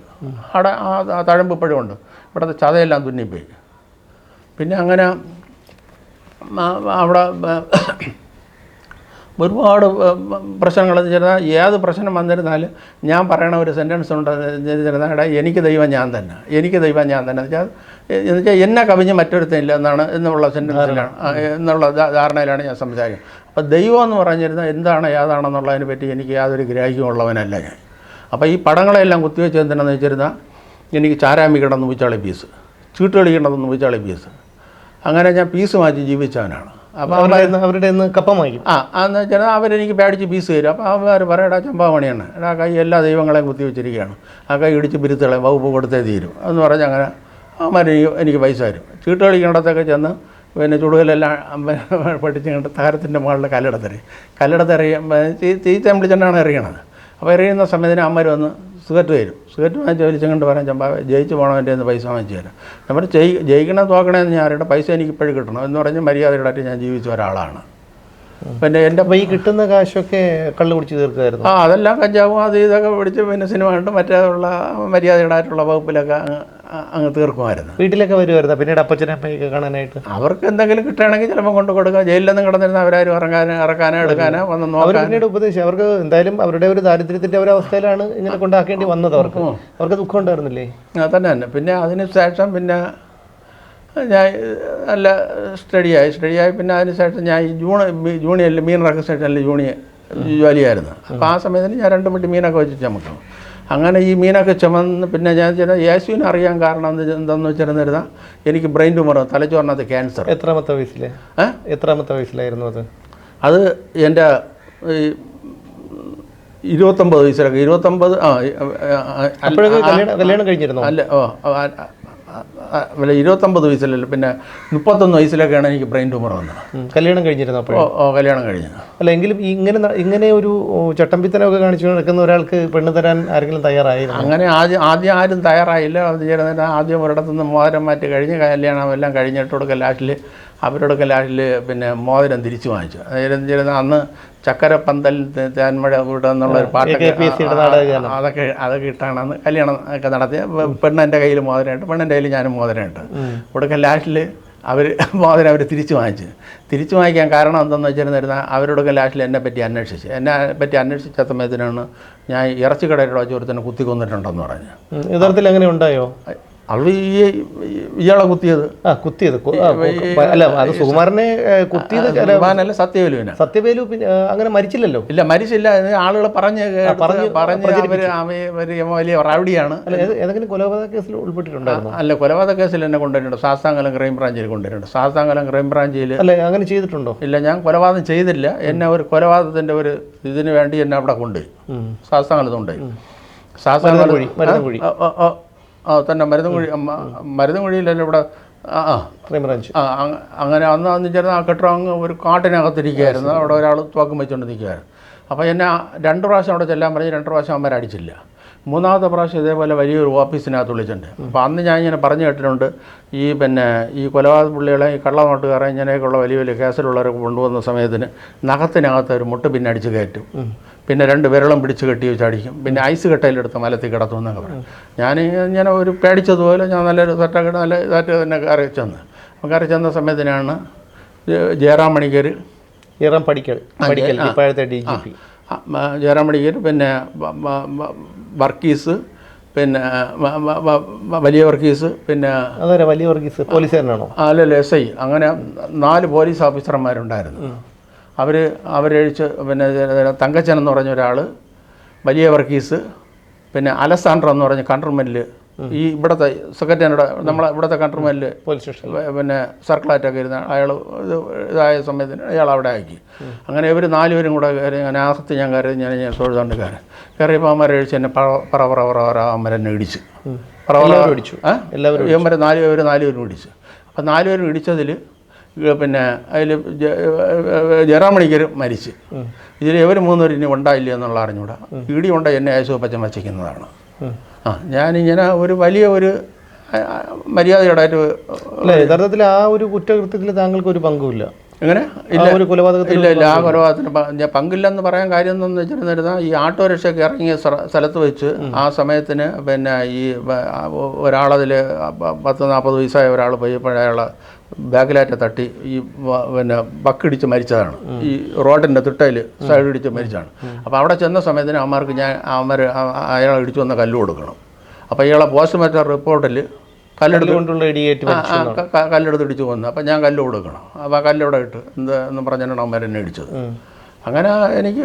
S1: അവിടെ ആ തഴമ്പ് ഇപ്പോഴും ഉണ്ട്. ഇവിടുത്തെ ചതയെല്ലാം തുന്നിപ്പോയി. പിന്നെ അങ്ങനെ അവിടെ ഒരുപാട് പ്രശ്നങ്ങളെന്ന് വെച്ചാൽ ഏത് പ്രശ്നം വന്നിരുന്നാലും ഞാൻ പറയണ ഒരു സെൻറ്റൻസ് ഉണ്ടെന്നിരുന്നാൽ എനിക്ക് ദൈവം ഞാൻ തന്നെ എന്ന് വെച്ചാൽ എന്നെ കവിഞ്ഞ് മറ്റൊരുത്തില്ല എന്നുള്ള സെൻറ്റൻസിലാണ് എന്നുള്ള ധാരണയിലാണ് ഞാൻ സംസാരിക്കുന്നത്. അപ്പോൾ ദൈവം എന്ന് പറഞ്ഞിരുന്നാൽ എന്താണ് ഏതാണെന്നുള്ളതിനെ പറ്റി എനിക്ക് യാതൊരു ഗ്രാഹ്യമുള്ളവനല്ല ഞാൻ. അപ്പോൾ ഈ പടങ്ങളെല്ലാം കുത്തിവെച്ച് എന്തിനാണെന്ന് വെച്ചിരുന്നാൽ എനിക്ക് ചാരാമി കിടന്ന് പൂച്ചാളി പീസ്, ചീട്ട് കളിക്കണമെന്ന് പൂച്ചാളി പീസ്, അങ്ങനെ ഞാൻ പീസ് മാറ്റി ജീവിച്ചവനാണ്. അപ്പോൾ
S2: അവരുടെ കപ്പം വാങ്ങിക്കും.
S1: എന്ന് വെച്ചാൽ അവരെനിക്ക് പേടിച്ച് പീസ് തരും. അപ്പോൾ അവർ പറയടാ ചമ്പാമണിയാണ്, എടാ കൈ എല്ലാ ദൈവങ്ങളെയും കുത്തി വെച്ചിരിക്കുകയാണ്, ആ കൈ ഇടിച്ച് പിരുത്തുകളെ വകുപ്പ് കൊടുത്തേ തീരും എന്ന് പറഞ്ഞ് അങ്ങനെ അവന്മാർ എനിക്ക് പൈസ തരും. ചീട്ട് കളിക്കേണ്ടതൊക്കെ ചെന്ന് പിന്നെ ചുടുകലെല്ലാം പഠിച്ച് കണ്ട് താരത്തിൻ്റെ മുകളിൽ കല്ലെടുത്തെറിയും ചീത്തം വിളിച്ചുകൊണ്ടാണ് എറിയണത്. അപ്പോൾ എറിയുന്ന സമയത്തിന് അമ്മ വന്ന് സിഗരറ്റ് വാങ്ങിച്ച് വലിച്ചുകൊണ്ട് പറയാൻ ചമ്പാ ജയിച്ച് പോകണമെൻ്റെ നിന്ന് പൈസ വാങ്ങിച്ചു തരാം. നമ്മൾ ജയിക്കണം തോക്കണമെന്ന് ഞാൻ അറിയട്ടെ, പൈസ എനിക്ക് ഇപ്പോഴും കിട്ടണം എന്ന് പറഞ്ഞ് മര്യാദയോടായിട്ട് ഞാൻ ജീവിച്ച ഒരാളാണ്. പിന്നെ എൻ്റെ
S2: ഈ കിട്ടുന്ന കാശൊക്കെ കള്ള് കുടിച്ച് തീർക്കുമായിരുന്നു.
S1: അതെല്ലാം കഞ്ചാവും അത് ഇതൊക്കെ പിടിച്ച് പിന്നെ സിനിമ കണ്ട് മറ്റേതുള്ള മര്യാദയുടായിട്ടുള്ള വകുപ്പിലൊക്കെ അങ്ങ് തീർക്കുമായിരുന്നു.
S2: വീട്ടിലൊക്കെ വരുമായിരുന്നു പിന്നീട് അപ്പച്ചനെ അമ്മയൊക്കെ കാണാനായിട്ട്?
S1: അവർക്ക് എന്തെങ്കിലും കിട്ടുകയാണെങ്കിൽ ചിലപ്പോൾ കൊണ്ട് കൊടുക്കുക. ജയിലിലൊന്നും കിടന്നിരുന്ന അവരാരും ഇറക്കാനോ എടുക്കാനോ വന്ന് നോക്കാൻ.
S2: പിന്നീട് ഉപദേശിച്ചു അവർക്ക് എന്തായാലും അവരുടെ ഒരു ദാരിദ്ര്യത്തിൻ്റെ ഒരു അവസ്ഥയിലാണ് ഇങ്ങനെ കൊണ്ടാക്കേണ്ടി വന്നത്. അവർക്ക് ദുഃഖം ഉണ്ടായിരുന്നില്ലേ?
S1: തന്നെ. പിന്നെ അതിന് ശേഷം പിന്നെ ഞാൻ നല്ല സ്റ്റഡിയായി. പിന്നെ അതിന് ശേഷം ഞാൻ ജൂണിയറിൽ മീൻ റെക്കോ സ്റ്റേഷനിൽ ജോലിയായിരുന്നു. അപ്പോൾ ആ സമയത്തിന് ഞാൻ 2 മണി മീനൊക്കെ വെച്ച് ചുമക്കണം. അങ്ങനെ ഈ മീനൊക്കെ ചുമന്ന് പിന്നെ ഞാൻ യേശുവിനെ അറിയാൻ കാരണം എന്താണെന്ന് വെച്ചിരുന്നിരുന്നാൽ എനിക്ക് ബ്രെയിൻ ട്യൂമർ, തലച്ചോറിനകത്ത് ക്യാൻസർ.
S2: എത്രാമത്തെ വയസ്സിലായിരുന്നു അത്?
S1: അത് എൻ്റെ 29 വയസ്സിലൊക്കെ. 29
S2: കല്യാണം കഴിഞ്ഞിരുന്നു?
S1: അല്ല, വല്ല 29 വയസ്സിലല്ല, പിന്നെ 31 വയസ്സിലൊക്കെയാണ് എനിക്ക് ബ്രെയിൻ ട്യൂമർ വന്നത്.
S2: കല്യാണം കഴിഞ്ഞിരുന്നു അപ്പോൾ?
S1: കല്യാണം കഴിഞ്ഞു.
S2: അല്ല, എങ്കിലും ഇങ്ങനെ ഒരു ചട്ടമ്പിത്തനമൊക്കെ കാണിച്ചു നടക്കുന്ന ഒരാൾക്ക് പെണ്ണ് തരാൻ ആരെങ്കിലും തയ്യാറായിരുന്നു?
S1: അങ്ങനെ ആദ്യം ആരും തയ്യാറായില്ല. അത് ചേർന്നിട്ട് ആദ്യം ഒരിടത്തുനിന്ന് മോതിരം മാറ്റി കഴിഞ്ഞ് കല്യാണം എല്ലാം കഴിഞ്ഞിട്ടോടൊക്കെ അവരോടൊക്കെ ലാസ്റ്റിൽ പിന്നെ മോതിരം തിരിച്ചു വാങ്ങിച്ചു. അതായത് അന്ന് ചക്കരപ്പന്തൽ തേന്മഴ കൂടെ എന്നുള്ളൊരു പാട്ടൊക്കെ അതൊക്കെ ഇട്ടാണ് അന്ന് കല്യാണം ഒക്കെ നടത്തിയ. പെണ്ണെൻ്റെ കയ്യിൽ മോതിരമായിട്ട്, പെണ്ണിൻ്റെ കയ്യിൽ ഞാനും മോതിരമായിട്ട്. ഇവിടെയൊക്കെ ലാസ്റ്റിൽ മോതിരം അവർ തിരിച്ചു വാങ്ങിക്കാൻ കാരണം എന്താണെന്ന് വെച്ചിരുന്നിരുന്നാൽ അവരോടൊക്കെ ലാസ്റ്റിൽ എന്നെ പറ്റി അന്വേഷിച്ച സമയത്തിനാണ് ഞാൻ ഇറച്ചിക്കടയിലൂടെ ചോരത്തിന് കുത്തിക്കൊന്നിട്ടുണ്ടെന്ന് പറഞ്ഞു.
S2: യഥാർത്ഥത്തിൽ അങ്ങനെ ഉണ്ടായോ?
S1: അവൾ ഇയാളെ കുത്തിയത്.
S2: അല്ല, അത് സുകുമാരനെ കുത്തിയത്
S1: സുകുമാരനല്ല, സത്യവേലുവിനെ.
S2: സത്യവേലു അങ്ങനെ മരിച്ചില്ലല്ലോ.
S1: ഇല്ല, മരിച്ചില്ല. ആളുകൾ പറഞ്ഞ് വലിയ റൗഡിയാണ്.
S2: ഏതെങ്കിലും കൊലപാതക കേസിൽ ഉൾപ്പെട്ടിട്ടുണ്ടായിരുന്നു?
S1: അല്ല, കൊലപാതക കേസിൽ എന്നെ കൊണ്ടുവരുന്നുണ്ട്. ശാസ്താംകലം ക്രൈംബ്രാഞ്ചിൽ കൊണ്ടുവരുന്നുണ്ട്. ശാസ്താംകലം ക്രൈംബ്രാഞ്ചിൽ.
S2: അല്ല, അങ്ങനെ ചെയ്തിട്ടുണ്ടോ?
S1: ഇല്ല, ഞാൻ കൊലപാതകം ചെയ്തില്ല. എന്നെ ഒരു കൊലപാതകത്തിൻ്റെ ഒരു ഇതിന് വേണ്ടി എന്നെ അവിടെ കൊണ്ടുപോയി. ശാസ്താംകലത്ത് കൊണ്ടുപോയി. തന്നെ മരുന്നുകുഴിയിലല്ല ഇവിടെ. അങ്ങനെ അന്ന് ചേർന്ന് ആ കെട്ടിടം അങ്ങ് ഒരു കാട്ടിനകത്തിരിക്കുകയായിരുന്നു. അവിടെ ഒരാൾ തോക്കും വെച്ചുകൊണ്ട് നിൽക്കുകയായിരുന്നു. അപ്പോൾ എന്നെ 2 പ്രാവശ്യം അവിടെ ചെല്ലാൻ പറഞ്ഞ് 2 പ്രാവശ്യം അവന്മാർ അടിച്ചില്ല. 3ാമത്തെ പ്രാവശ്യം ഇതേപോലെ വലിയൊരു ഓഫീസിനകത്ത് വിളിച്ചിട്ടുണ്ട്. അപ്പോൾ അന്ന് ഞാൻ ഇങ്ങനെ പറഞ്ഞു കേട്ടിട്ടുണ്ട്, ഈ കൊലപാതക പുള്ളികളെ, ഈ കള്ളനോട്ടുകാരെ, ഇങ്ങനെയൊക്കെയുള്ള വലിയ വലിയ കേസിലുള്ളവരൊക്കെ കൊണ്ടുവന്ന സമയത്തിന് നഖത്തിനകത്ത് ഒരു മുട്ട് പിന്നെ അടിച്ച് കയറ്റും, പിന്നെ 2 വിരളം പിടിച്ച് കെട്ടി വെച്ച് അടിക്കും, പിന്നെ ഐസ് കെട്ടയിലെടുത്ത് മലത്തിൽ കിടത്തും എന്നൊക്കെ പറയും. ഞാൻ ഒരു പേടിച്ചതുപോലെ ഞാൻ നല്ലൊരു സെറ്റൊക്കെ നല്ല ഇതായിട്ട് തന്നെ കയറി ചെന്ന്. അപ്പോൾ കയറി ചെന്ന സമയത്തിനാണ് ജയറാം മണിക്കർ, ജയറാം മണിക്കർ, പിന്നെ വർഗീസ്, പിന്നെ വലിയ വർഗീസ്, പിന്നെ
S2: വലിയ വർഗീസ് പോലീസുകാരനാണോ?
S1: അല്ലല്ല, SI. അങ്ങനെ 4 പോലീസ് ഓഫീസർമാരുണ്ടായിരുന്നു. അവരഴിച്ച് പിന്നെ തങ്കച്ചൻ എന്ന് പറഞ്ഞ ഒരാൾ, വലിയ വർഗീസ്, പിന്നെ അലസാൻഡർ എന്ന് പറഞ്ഞ കൺട്രോൾമെൻറ്റിൽ ഈ ഇവിടുത്തെ സെക്രട്ടറിയുടെ നമ്മളെ ഇവിടുത്തെ കൺട്രോൾമെൻറ്റിൽ
S2: പോലീസ് സ്റ്റേഷൻ
S1: പിന്നെ സർക്കിളായിട്ടൊക്കെ ഇരുന്ന അയാൾ ഇതായ സമയത്തിന് അയാൾ അവിടെ ആക്കി. അങ്ങനെ ഇവർ 4 പേരും കൂടെ കയറി. അതിനകത്ത് ഞാൻ തൊഴുതുകൊണ്ട് കയറിയപ്പോൾ അവന്മാരഴിച്ച് എന്നെ അവന്മാരെന്നെ ഇടിച്ച് ഇവന്മാരെ 4 പേരും ഇടിച്ച്. അപ്പോൾ 4 പേരും ഇടിച്ചതിൽ പിന്നെ അതിൽ ജയറാം മണിക്കർ മരിച്ച്. ഇതിൽ ഇവർ 3 പേരും ഇനി ഉണ്ടായില്ല എന്നുള്ള അറിഞ്ഞൂടാ. ഇടി കൊണ്ട് എന്നെ യേശുപ്പച്ചൻ വച്ചിരിക്കുന്നതാണ്. ഞാനിങ്ങനെ ഒരു വലിയ ഒരു മര്യാദയോടായിട്ട്.
S2: അല്ല, യഥാർത്ഥത്തിൽ ആ ഒരു കുറ്റകൃത്യത്തിൽ താങ്കൾക്ക് ഒരു പങ്കുമില്ല.
S1: എങ്ങനെ?
S2: ഇല്ല, ഒരു കൊലപാതകത്തിൽ
S1: ഇല്ല. ആ കൊലപാതകത്തിന് പങ്കില്ലെന്ന് പറയാൻ കാര്യം എന്താണെന്ന് വെച്ചിരുന്നിരുന്നാൽ, ഈ ആട്ടോറിക്ഷയ്ക്ക് ഇറങ്ങിയ സ്ഥലത്ത് വെച്ച് ആ സമയത്തിന് പിന്നെ ഈ ഒരാളതിൽ 40-40 വയസ്സായ ഒരാൾ പോയപ്പോഴയാളെ ബാക്കിലാറ്റ തട്ടി ഈ പിന്നെ ബക്കിടിച്ച് മരിച്ചതാണ്. ഈ റോഡിൻ്റെ തിട്ടയിൽ സൈഡിടിച്ച് മരിച്ചതാണ്. അപ്പോൾ അവിടെ ചെന്ന സമയത്തിന് അവന്മാർക്ക് അയാളെ ഇടിച്ചു വന്ന കല്ല് കൊടുക്കണം. അപ്പോൾ ഇയാളെ പോസ്റ്റ്മോർട്ടം റിപ്പോർട്ടിൽ കല്ലെടുത്ത് ഇടിച്ചു വന്നു. അപ്പം ഞാൻ കല്ല് കൊടുക്കണം. അപ്പോൾ ആ കല്ലിവിടെ ഇട്ട് എന്ന് പറഞ്ഞാണ് അവന്മാരെന്നെ ഇടിച്ചത്. അങ്ങനെ എനിക്ക്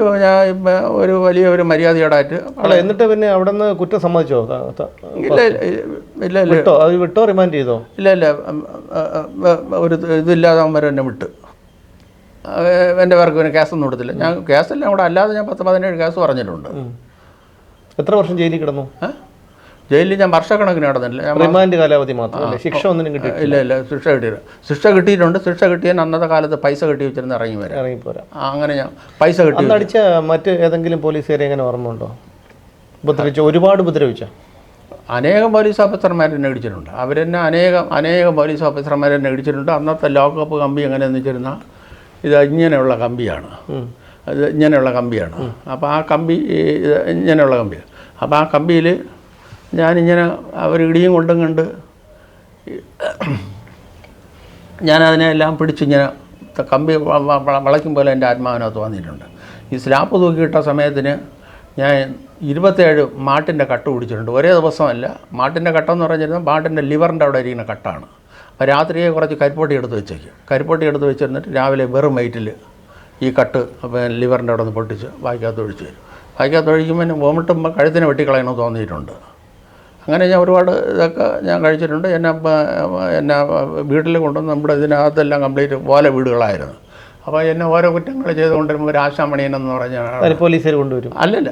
S1: ഒരു വലിയ ഒരു മര്യാദയോടായിട്ട്.
S2: എന്നിട്ട് പിന്നെ അവിടെ നിന്ന് കുറ്റം സമ്മതിച്ചോ?
S1: ഇല്ല
S2: വിട്ടോ റിമാൻഡ് ചെയ്തോ?
S1: ഇല്ല ഒരു ഇതില്ലാതെ അവന്മാർ എന്നെ വിട്ട്. എൻ്റെ പേർക്ക് പിന്നെ കേസൊന്നും കൊടുത്തില്ല. ഞാൻ കേസെല്ലാം കൂടെ അല്ലാതെ ഞാൻ 10-17 കേസ് പറഞ്ഞിട്ടുണ്ട്.
S2: എത്ര വർഷം ജയിലിൽ കിടന്നു?
S1: ജയിലിൽ ഞാൻ വർഷക്കണക്കിന് നടന്നില്ല.
S2: റിമാൻഡ് കാലാവധി മാത്രമല്ല, ശിക്ഷ ഒന്നിനും കിട്ടിയിട്ടില്ല?
S1: ഇല്ല, ശിക്ഷ കിട്ടിയിട്ടുണ്ട്. ശിക്ഷ കിട്ടിയാൽ അന്നത്തെ കാലത്ത് പൈസ കെട്ടി വെച്ചിരുന്ന് ഇറങ്ങിപ്പോരാ. അങ്ങനെ ഞാൻ പൈസ കെട്ടി.
S2: അടിച്ച മറ്റ് ഏതെങ്കിലും പോലീസുകാരെ എങ്ങനെ ഓർമ്മയുണ്ടോ? ഒരുപാട് ഉപദ്രവിച്ച
S1: അനേകം പോലീസ് ഓഫീസർമാരെന്നെ ഇടിച്ചിട്ടുണ്ട്. അവരെന്നെ അനേകം പോലീസ് ഓഫീസർമാരെന്നെ ഇടിച്ചിട്ടുണ്ട്. അന്നത്തെ ലോക്കപ്പ് കമ്പി എങ്ങനെയെന്ന് വെച്ചിരുന്നാൽ ഇങ്ങനെയുള്ള കമ്പിയാണ്. അപ്പോൾ ആ കമ്പി ഇങ്ങനെയുള്ള കമ്പിയാണ്. അപ്പോൾ ആ കമ്പിയിൽ ഞാനിങ്ങനെ ഇടിയും കൊണ്ടും കണ്ട് ഞാനതിനെല്ലാം പിടിച്ചിങ്ങനെ കമ്പി വളയ്ക്കും പോലെ എൻ്റെ ആത്മാവിനകത്ത് വന്നിട്ടുണ്ട്. ഈ സ്ലാപ്പ് തൂക്കിയിട്ട സമയത്തിന് ഞാൻ 27 മാട്ടിൻ്റെ കട്ട് പിടിച്ചിട്ടുണ്ട്. ഒരേ ദിവസമല്ല. മാട്ടിൻ്റെ കട്ടെന്ന് പറഞ്ഞിരുന്നത് മാട്ടിൻ്റെ ലിവറിൻ്റെ അവിടെ ഇരിക്കുന്ന കട്ടാണ്. അപ്പോൾ രാത്രിയെ കുറച്ച് കരിപ്പൊട്ടി എടുത്ത് വെച്ചിരുന്നിട്ട് രാവിലെ വെറും വയറ്റിൽ ഈ കട്ട് ലിവറിൻ്റെ അവിടെ നിന്ന് പൊട്ടിച്ച് വായിക്കകത്ത് ഒഴിക്കുമ്പോൾ വോമിട്ടുമ്പോൾ കഴുത്തിനെ വെട്ടിക്കളയണമെന്ന് തോന്നിയിട്ടുണ്ട്. അങ്ങനെ ഞാൻ ഒരുപാട് ഇതൊക്കെ ഞാൻ കഴിച്ചിട്ടുണ്ട്. എന്നെ വീട്ടിൽ കൊണ്ടുവന്ന് നമ്മുടെ ഇതിനകത്തെല്ലാം കംപ്ലീറ്റ് ഓല വീടുകളായിരുന്നു. അപ്പോൾ എന്നെ ഓരോ കുറ്റങ്ങൾ ചെയ്തുകൊണ്ടിരുമ്പോൾ ഒരു ആശാമണിയനെന്ന് പറഞ്ഞ
S2: പോലീസുകാർ കൊണ്ടുവരും.
S1: അല്ലല്ല,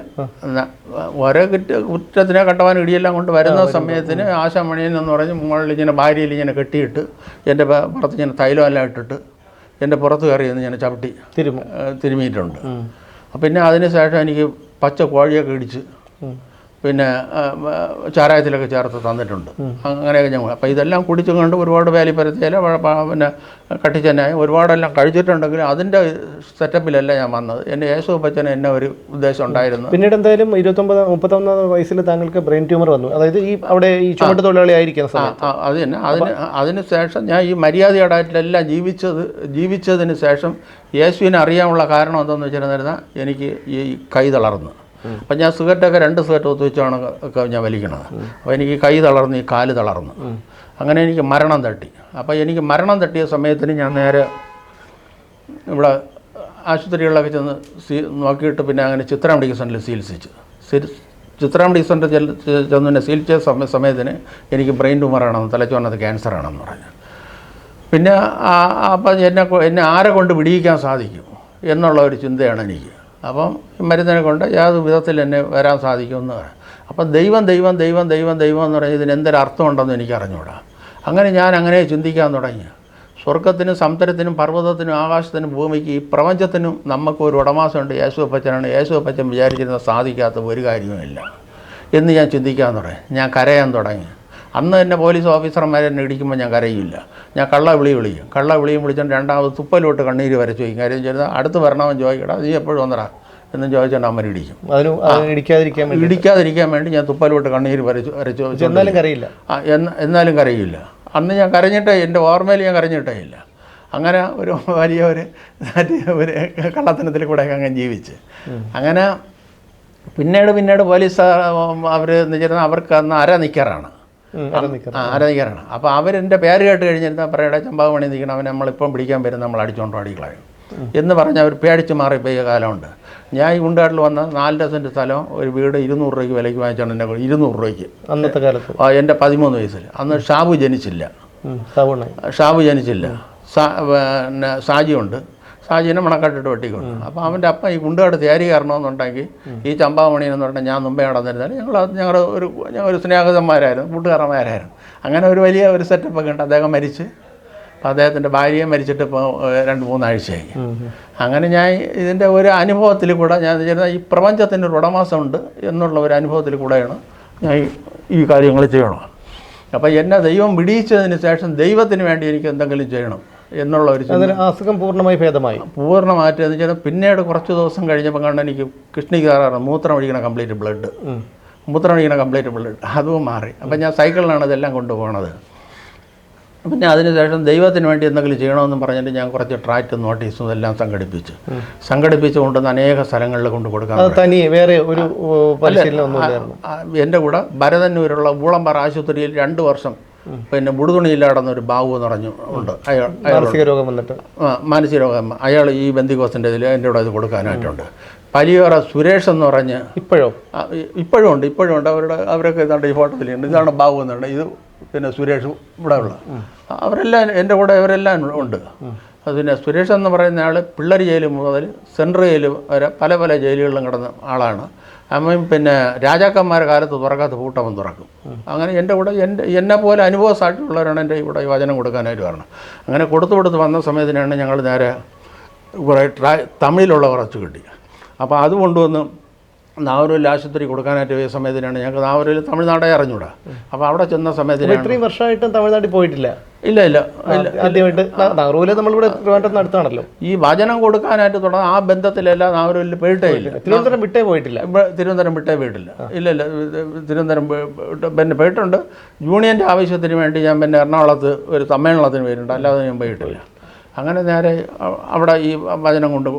S1: ഓരോ കുറ്റത്തിനെ കട്ടവാൻ ഇടിയെല്ലാം കൊണ്ട് വരുന്ന സമയത്തിന് ആശാമണിയൻ എന്ന് പറഞ്ഞ് മുകളിൽ ഇങ്ങനെ ഭാര്യയിൽ ഇങ്ങനെ കെട്ടിയിട്ട് എൻ്റെ പുറത്ത് ഇങ്ങനെ തൈലം എല്ലാം ഇട്ടിട്ട് എൻ്റെ പുറത്ത് കയറിയെന്ന് ഞാൻ ചവിട്ടി തിരുമിയിട്ടുണ്ട്. പിന്നെ അതിന് ശേഷം എനിക്ക് പച്ച കോഴിയൊക്കെ ഇടിച്ച് പിന്നെ ചാരായത്തിലൊക്കെ ചേർത്ത് തന്നിട്ടുണ്ട്. അങ്ങനെയൊക്കെ ഞങ്ങൾ അപ്പോൾ ഇതെല്ലാം കുടിച്ചും കൊണ്ട് ഒരുപാട് വേലിപ്പരത്തിയില പിന്നെ കട്ടിച്ചെന്നായി ഒരുപാടെല്ലാം കഴിച്ചിട്ടുണ്ടെങ്കിലും അതിൻ്റെ സെറ്റപ്പിലല്ല ഞാൻ വന്നത്. എൻ്റെ യേശുപ്പച്ചന് എന്നെ ഒരു ഉദ്ദേശം ഉണ്ടായിരുന്നു.
S2: പിന്നീട് എന്തായാലും 31 വയസ്സിൽ താങ്കൾക്ക് ബ്രെയിൻ ട്യൂമർ വന്നു. അതായത് ഈ അവിടെ ഈ ചുമട്ട് തൊഴിലാളി ആയിരിക്കുന്ന സമയത്ത്
S1: അത് തന്നെ. അതിന് ശേഷം ഞാൻ ഈ മര്യാദയോടായിട്ടെല്ലാം ജീവിച്ചതിന് ശേഷം യേശുവിനെ അറിയാനുള്ള കാരണം എന്താണെന്ന് വെച്ചിരുന്നിരുന്നാൽ എനിക്ക് ഈ കൈ തളർന്നു. അപ്പം ഞാൻ സിഗരറ്റൊക്കെ 2 സിഗരറ്റ് ഒത്തുവെച്ചാണ് ഒക്കെ ഞാൻ വലിക്കണത്. അപ്പോൾ എനിക്ക് കൈ തളർന്ന് ഈ കാല് തളർന്നു. അങ്ങനെ എനിക്ക് മരണം തട്ടി. അപ്പോൾ എനിക്ക് മരണം തട്ടിയ സമയത്തിന് ഞാൻ നേരെ ഇവിടെ ആശുപത്രികളിലൊക്കെ ചെന്ന് നോക്കിയിട്ട് പിന്നെ അങ്ങനെ ചിത്ര മെഡിക്കൽ സെൻ്ററിൽ ചികിത്സിച്ചു. ചിത്ര മെഡിക്കൽ സെൻ്ററിൽ ചെന്ന് എന്നെ ചികിത്സിച്ച സമയത്തിന് എനിക്ക് ബ്രെയിൻ ട്യൂമറാണെന്ന്, തലച്ചോറിനകത്ത് ക്യാൻസറാണെന്ന് പറഞ്ഞു. പിന്നെ അപ്പം എന്നെ ആരെ കൊണ്ട് വിടിയിക്കാൻ സാധിക്കും എന്നുള്ള ഒരു ചിന്തയാണ് എനിക്ക്. അപ്പം മരുന്നിനെ കൊണ്ട് യാതൊരു വിധത്തിൽ എന്നെ വരാൻ സാധിക്കുമെന്ന് പറയാം. അപ്പം ദൈവം ദൈവം ദൈവം ദൈവം ദൈവം എന്ന് പറഞ്ഞാൽ ഇതിന് എന്തൊരർത്ഥമുണ്ടെന്ന് എനിക്ക് അറിഞ്ഞുകൂടാ. അങ്ങനെ ഞാൻ അങ്ങനെ ചിന്തിക്കാൻ തുടങ്ങി. സ്വർഗത്തിനും സമുദ്രത്തിനും പർവ്വതത്തിനും ആകാശത്തിനും ഭൂമിക്ക് ഈ പ്രപഞ്ചത്തിനും നമുക്ക് ഒരു ഉടമാസമുണ്ട്, യേശുപ്പച്ചനാണ്. യേശുപ്പച്ചൻ വിചാരിച്ചിരുന്ന സാധിക്കാത്ത ഒരു കാര്യവുമില്ല എന്ന് ഞാൻ ചിന്തിക്കാൻ തുടങ്ങി. ഞാൻ കരയാൻ തുടങ്ങി. അന്ന് തന്നെ പോലീസ് ഓഫീസർമാരെ എന്നെ ഇടിക്കുമ്പോൾ ഞാൻ കരയില്ല. ഞാൻ വിളിക്കും. വിളിച്ചുകൊണ്ട് രണ്ടാമത് തുപ്പലോട്ട് കണ്ണീര് വരച്ചു വയ്ക്കും. കാര്യം ചെയ്താൽ അടുത്ത് വരണവൻ ചോദിക്കടാ നീ എപ്പോഴും വന്നടാ എന്നും ചോദിച്ചുകൊണ്ട് അമ്മ ഇടിക്കും. ഇടിക്കാതിരിക്കാൻ വേണ്ടി ഞാൻ തുപ്പലോട്ട് കണ്ണീര് വരച്ചു
S2: എന്നാലും കരയില്ല.
S1: എന്നാലും കരയില്ല. അന്ന് ഞാൻ കരഞ്ഞിട്ടേ, എൻ്റെ ഓർമ്മയിൽ ഞാൻ കരഞ്ഞിട്ടേ ഇല്ല. അങ്ങനെ ഒരു വലിയ ഒരു കള്ളത്തനത്തിൽ കൂടെ അങ്ങനെ ജീവിച്ച് അങ്ങനെ പിന്നീട് പോലീസ് അവർ നിന്നിരുന്ന അവർക്ക് അന്ന് അര നിൽക്കാറാണ്. അപ്പോൾ അവരെൻ്റെ പേര് കേട്ട് കഴിഞ്ഞിരുന്നാൽ പറയടെ ചമ്പാവണി നിൽക്കണം, അവൻ നമ്മളിപ്പം പിടിക്കാൻ വരും, നമ്മൾ അടിച്ചുകൊണ്ടോ അടിക്കളയും എന്ന് പറഞ്ഞ് അവർ പേടിച്ച് മാറിപ്പോയ കാലമുണ്ട്. ഞാൻ ഈ കുണ്ടാട്ടിൽ വന്ന 4 സെൻറ്റ് സ്ഥലം ഒരു വീട് 200 രൂപയ്ക്ക് വിലയ്ക്ക് വാങ്ങിച്ചാണ് എന്നെ 200 രൂപയ്ക്ക് അന്നത്തെ കാലത്ത്. എൻ്റെ 13 വയസ്സിൽ. അന്ന് ഷാബു ജനിച്ചില്ല. പിന്നെ സാജിയുണ്ട്. ഷാജിനെ മണക്കാട്ടിട്ട് വെട്ടിക്കൊണ്ട്. അപ്പോൾ അവൻ്റെ അപ്പം ഈ കുണ്ടുകാട് തേരി കയറണമെന്നുണ്ടെങ്കിൽ ഈ ചമ്പാമണിയെന്ന് പറഞ്ഞാൽ ഞാൻ മുമ്പേ നടന്നിരുന്നാൽ ഞങ്ങൾ ഒരു സ്നേഹിതന്മാരായിരുന്നു, കൂട്ടുകാരന്മാരായിരുന്നു. അങ്ങനെ ഒരു വലിയ ഒരു സെറ്റപ്പൊക്കെ ഉണ്ട്. അദ്ദേഹം മരിച്ച്, അപ്പോൾ അദ്ദേഹത്തിൻ്റെ ഭാര്യയെ മരിച്ചിട്ട് ഇപ്പോൾ 2-3 ആഴ്ചയായി. അങ്ങനെ ഞാൻ ഇതിൻ്റെ ഒരു അനുഭവത്തിൽ കൂടെ ഞാൻ ഈ പ്രപഞ്ചത്തിൻ്റെ ഒരു ഉടമാസമുണ്ട് എന്നുള്ള ഒരു അനുഭവത്തിൽ കൂടെയാണ് ഞാൻ ഈ കാര്യങ്ങൾ ചെയ്യണം. അപ്പോൾ എന്നെ ദൈവം വിടിയിച്ചതിന് ശേഷം ദൈവത്തിന് വേണ്ടി എനിക്ക് എന്തെങ്കിലും ചെയ്യണം എന്നുള്ള ഒരു
S2: അസുഖം പൂർണ്ണമായി ഭേദമായി.
S1: പൂർണ്ണമായിട്ട് എന്ന് വെച്ചാൽ പിന്നീട് കുറച്ച് ദിവസം കഴിഞ്ഞപ്പോൾ കണ്ട് എനിക്ക് കിഡ്നിക്ക് കയറാറ്, മൂത്രം ഒഴിക്കണ കംപ്ലീറ്റ് ബ്ലഡ് അതും മാറി. അപ്പം ഞാൻ സൈക്കിളിലാണ് ഇതെല്ലാം കൊണ്ടുപോകണത്. പിന്നെ അതിനുശേഷം ദൈവത്തിന് വേണ്ടി എന്തെങ്കിലും ചെയ്യണമെന്ന് പറഞ്ഞിട്ട് ഞാൻ കുറച്ച് ട്രാക്റ്റ് നോട്ടീസും എല്ലാം സംഘടിപ്പിച്ച് കൊണ്ടുവന്ന് അനേക സ്ഥലങ്ങളിൽ കൊണ്ട് കൊടുക്കാൻ.
S2: വേറെ ഒരു
S1: എൻ്റെ കൂടെ ഭരതന്നൂരുള്ള ഊളമ്പാറ ആശുപത്രിയിൽ 2 വർഷം പിന്നെ മുടുതുണിയില്ലാടന്നൊരു ബാബു എന്ന് പറഞ്ഞു ഉണ്ട്. മാനസിക രോഗം അയാൾ ഈ ബന്ദിക്കോസിൻ്റെ ഇതിൽ എൻ്റെ കൂടെ ഇത് കൊടുക്കാനായിട്ടുണ്ട്. പലിയോറ സുരേഷ് എന്ന് പറഞ്ഞ് ഇപ്പോഴും ഉണ്ട്. അവരൊക്കെ ഇതാണ്ട് ഈ ഫോട്ടോത്തിലുണ്ട്. ഇതാണ് ബാബു എന്നുണ്ട്. ഇത് പിന്നെ സുരേഷ് ഇവിടെ ഉള്ള അവരെല്ലാം എൻ്റെ കൂടെ ഇവരെല്ലാം ഉണ്ട്. പിന്നെ സുരേഷ് എന്ന് പറയുന്ന ആൾ പിള്ളേർ ജയിൽ മുതൽ സെൻട്രൽ ജയിൽ വരെ പല ജയിലുകളിലും കിടന്ന ആളാണ്. അമ്മയും പിന്നെ രാജാക്കന്മാരുടെ കാലത്ത് തുറക്കാത്ത പൂട്ടവൻ തുറക്കും. അങ്ങനെ എൻ്റെ കൂടെ എന്നെ പോലെ അനുഭവ സാക്ഷിയുള്ളവരാണ് എൻ്റെ ഇവിടെ ഈ വചനം കൊടുക്കാനായിട്ട് വരണം. അങ്ങനെ കൊടുത്ത് വന്ന സമയത്തിനാണ് ഞങ്ങൾ നേരെ കുറേ തമിഴിലുള്ള കുറച്ച് കിട്ടി. അപ്പോൾ അത് കൊണ്ടുവന്ന് നാവൂരിൽ ആശുപത്രി കൊടുക്കാനായിട്ട് പോയ സമയത്തിനാണ് ഞങ്ങൾക്ക് നാവൂരിൽ തമിഴ്നാടേ അറിഞ്ഞൂടാ. അപ്പോൾ അവിടെ ചെന്ന സമയത്തിന്
S2: ഇത്രയും വർഷമായിട്ടും തമിഴ്നാട്ടിൽ പോയിട്ടില്ല.
S1: ഇല്ല.
S2: ആദ്യമായിട്ട് നമ്മളിവിടെ അടുത്താണല്ലോ ഈ
S1: വചനം കൊടുക്കാനായിട്ട് തുടങ്ങുന്ന ആ ബന്ധത്തിലല്ല നാവൂരിൽ പോയിട്ടേ ഇല്ല.
S2: തിരുവനന്തപുരം വിട്ടേ പോയിട്ടില്ല.
S1: ഇല്ല. തിരുവനന്തപുരം പിന്നെ പോയിട്ടുണ്ട്. യൂണിയൻ്റെ ആവശ്യത്തിന് വേണ്ടി ഞാൻ പിന്നെ എറണാകുളത്ത് ഒരു സമ്മേളനത്തിന് പോയിട്ടുണ്ട്, അല്ലാതെ ഞാൻ പോയിട്ടില്ല. അങ്ങനെ നേരെ അവിടെ ഈ വചനം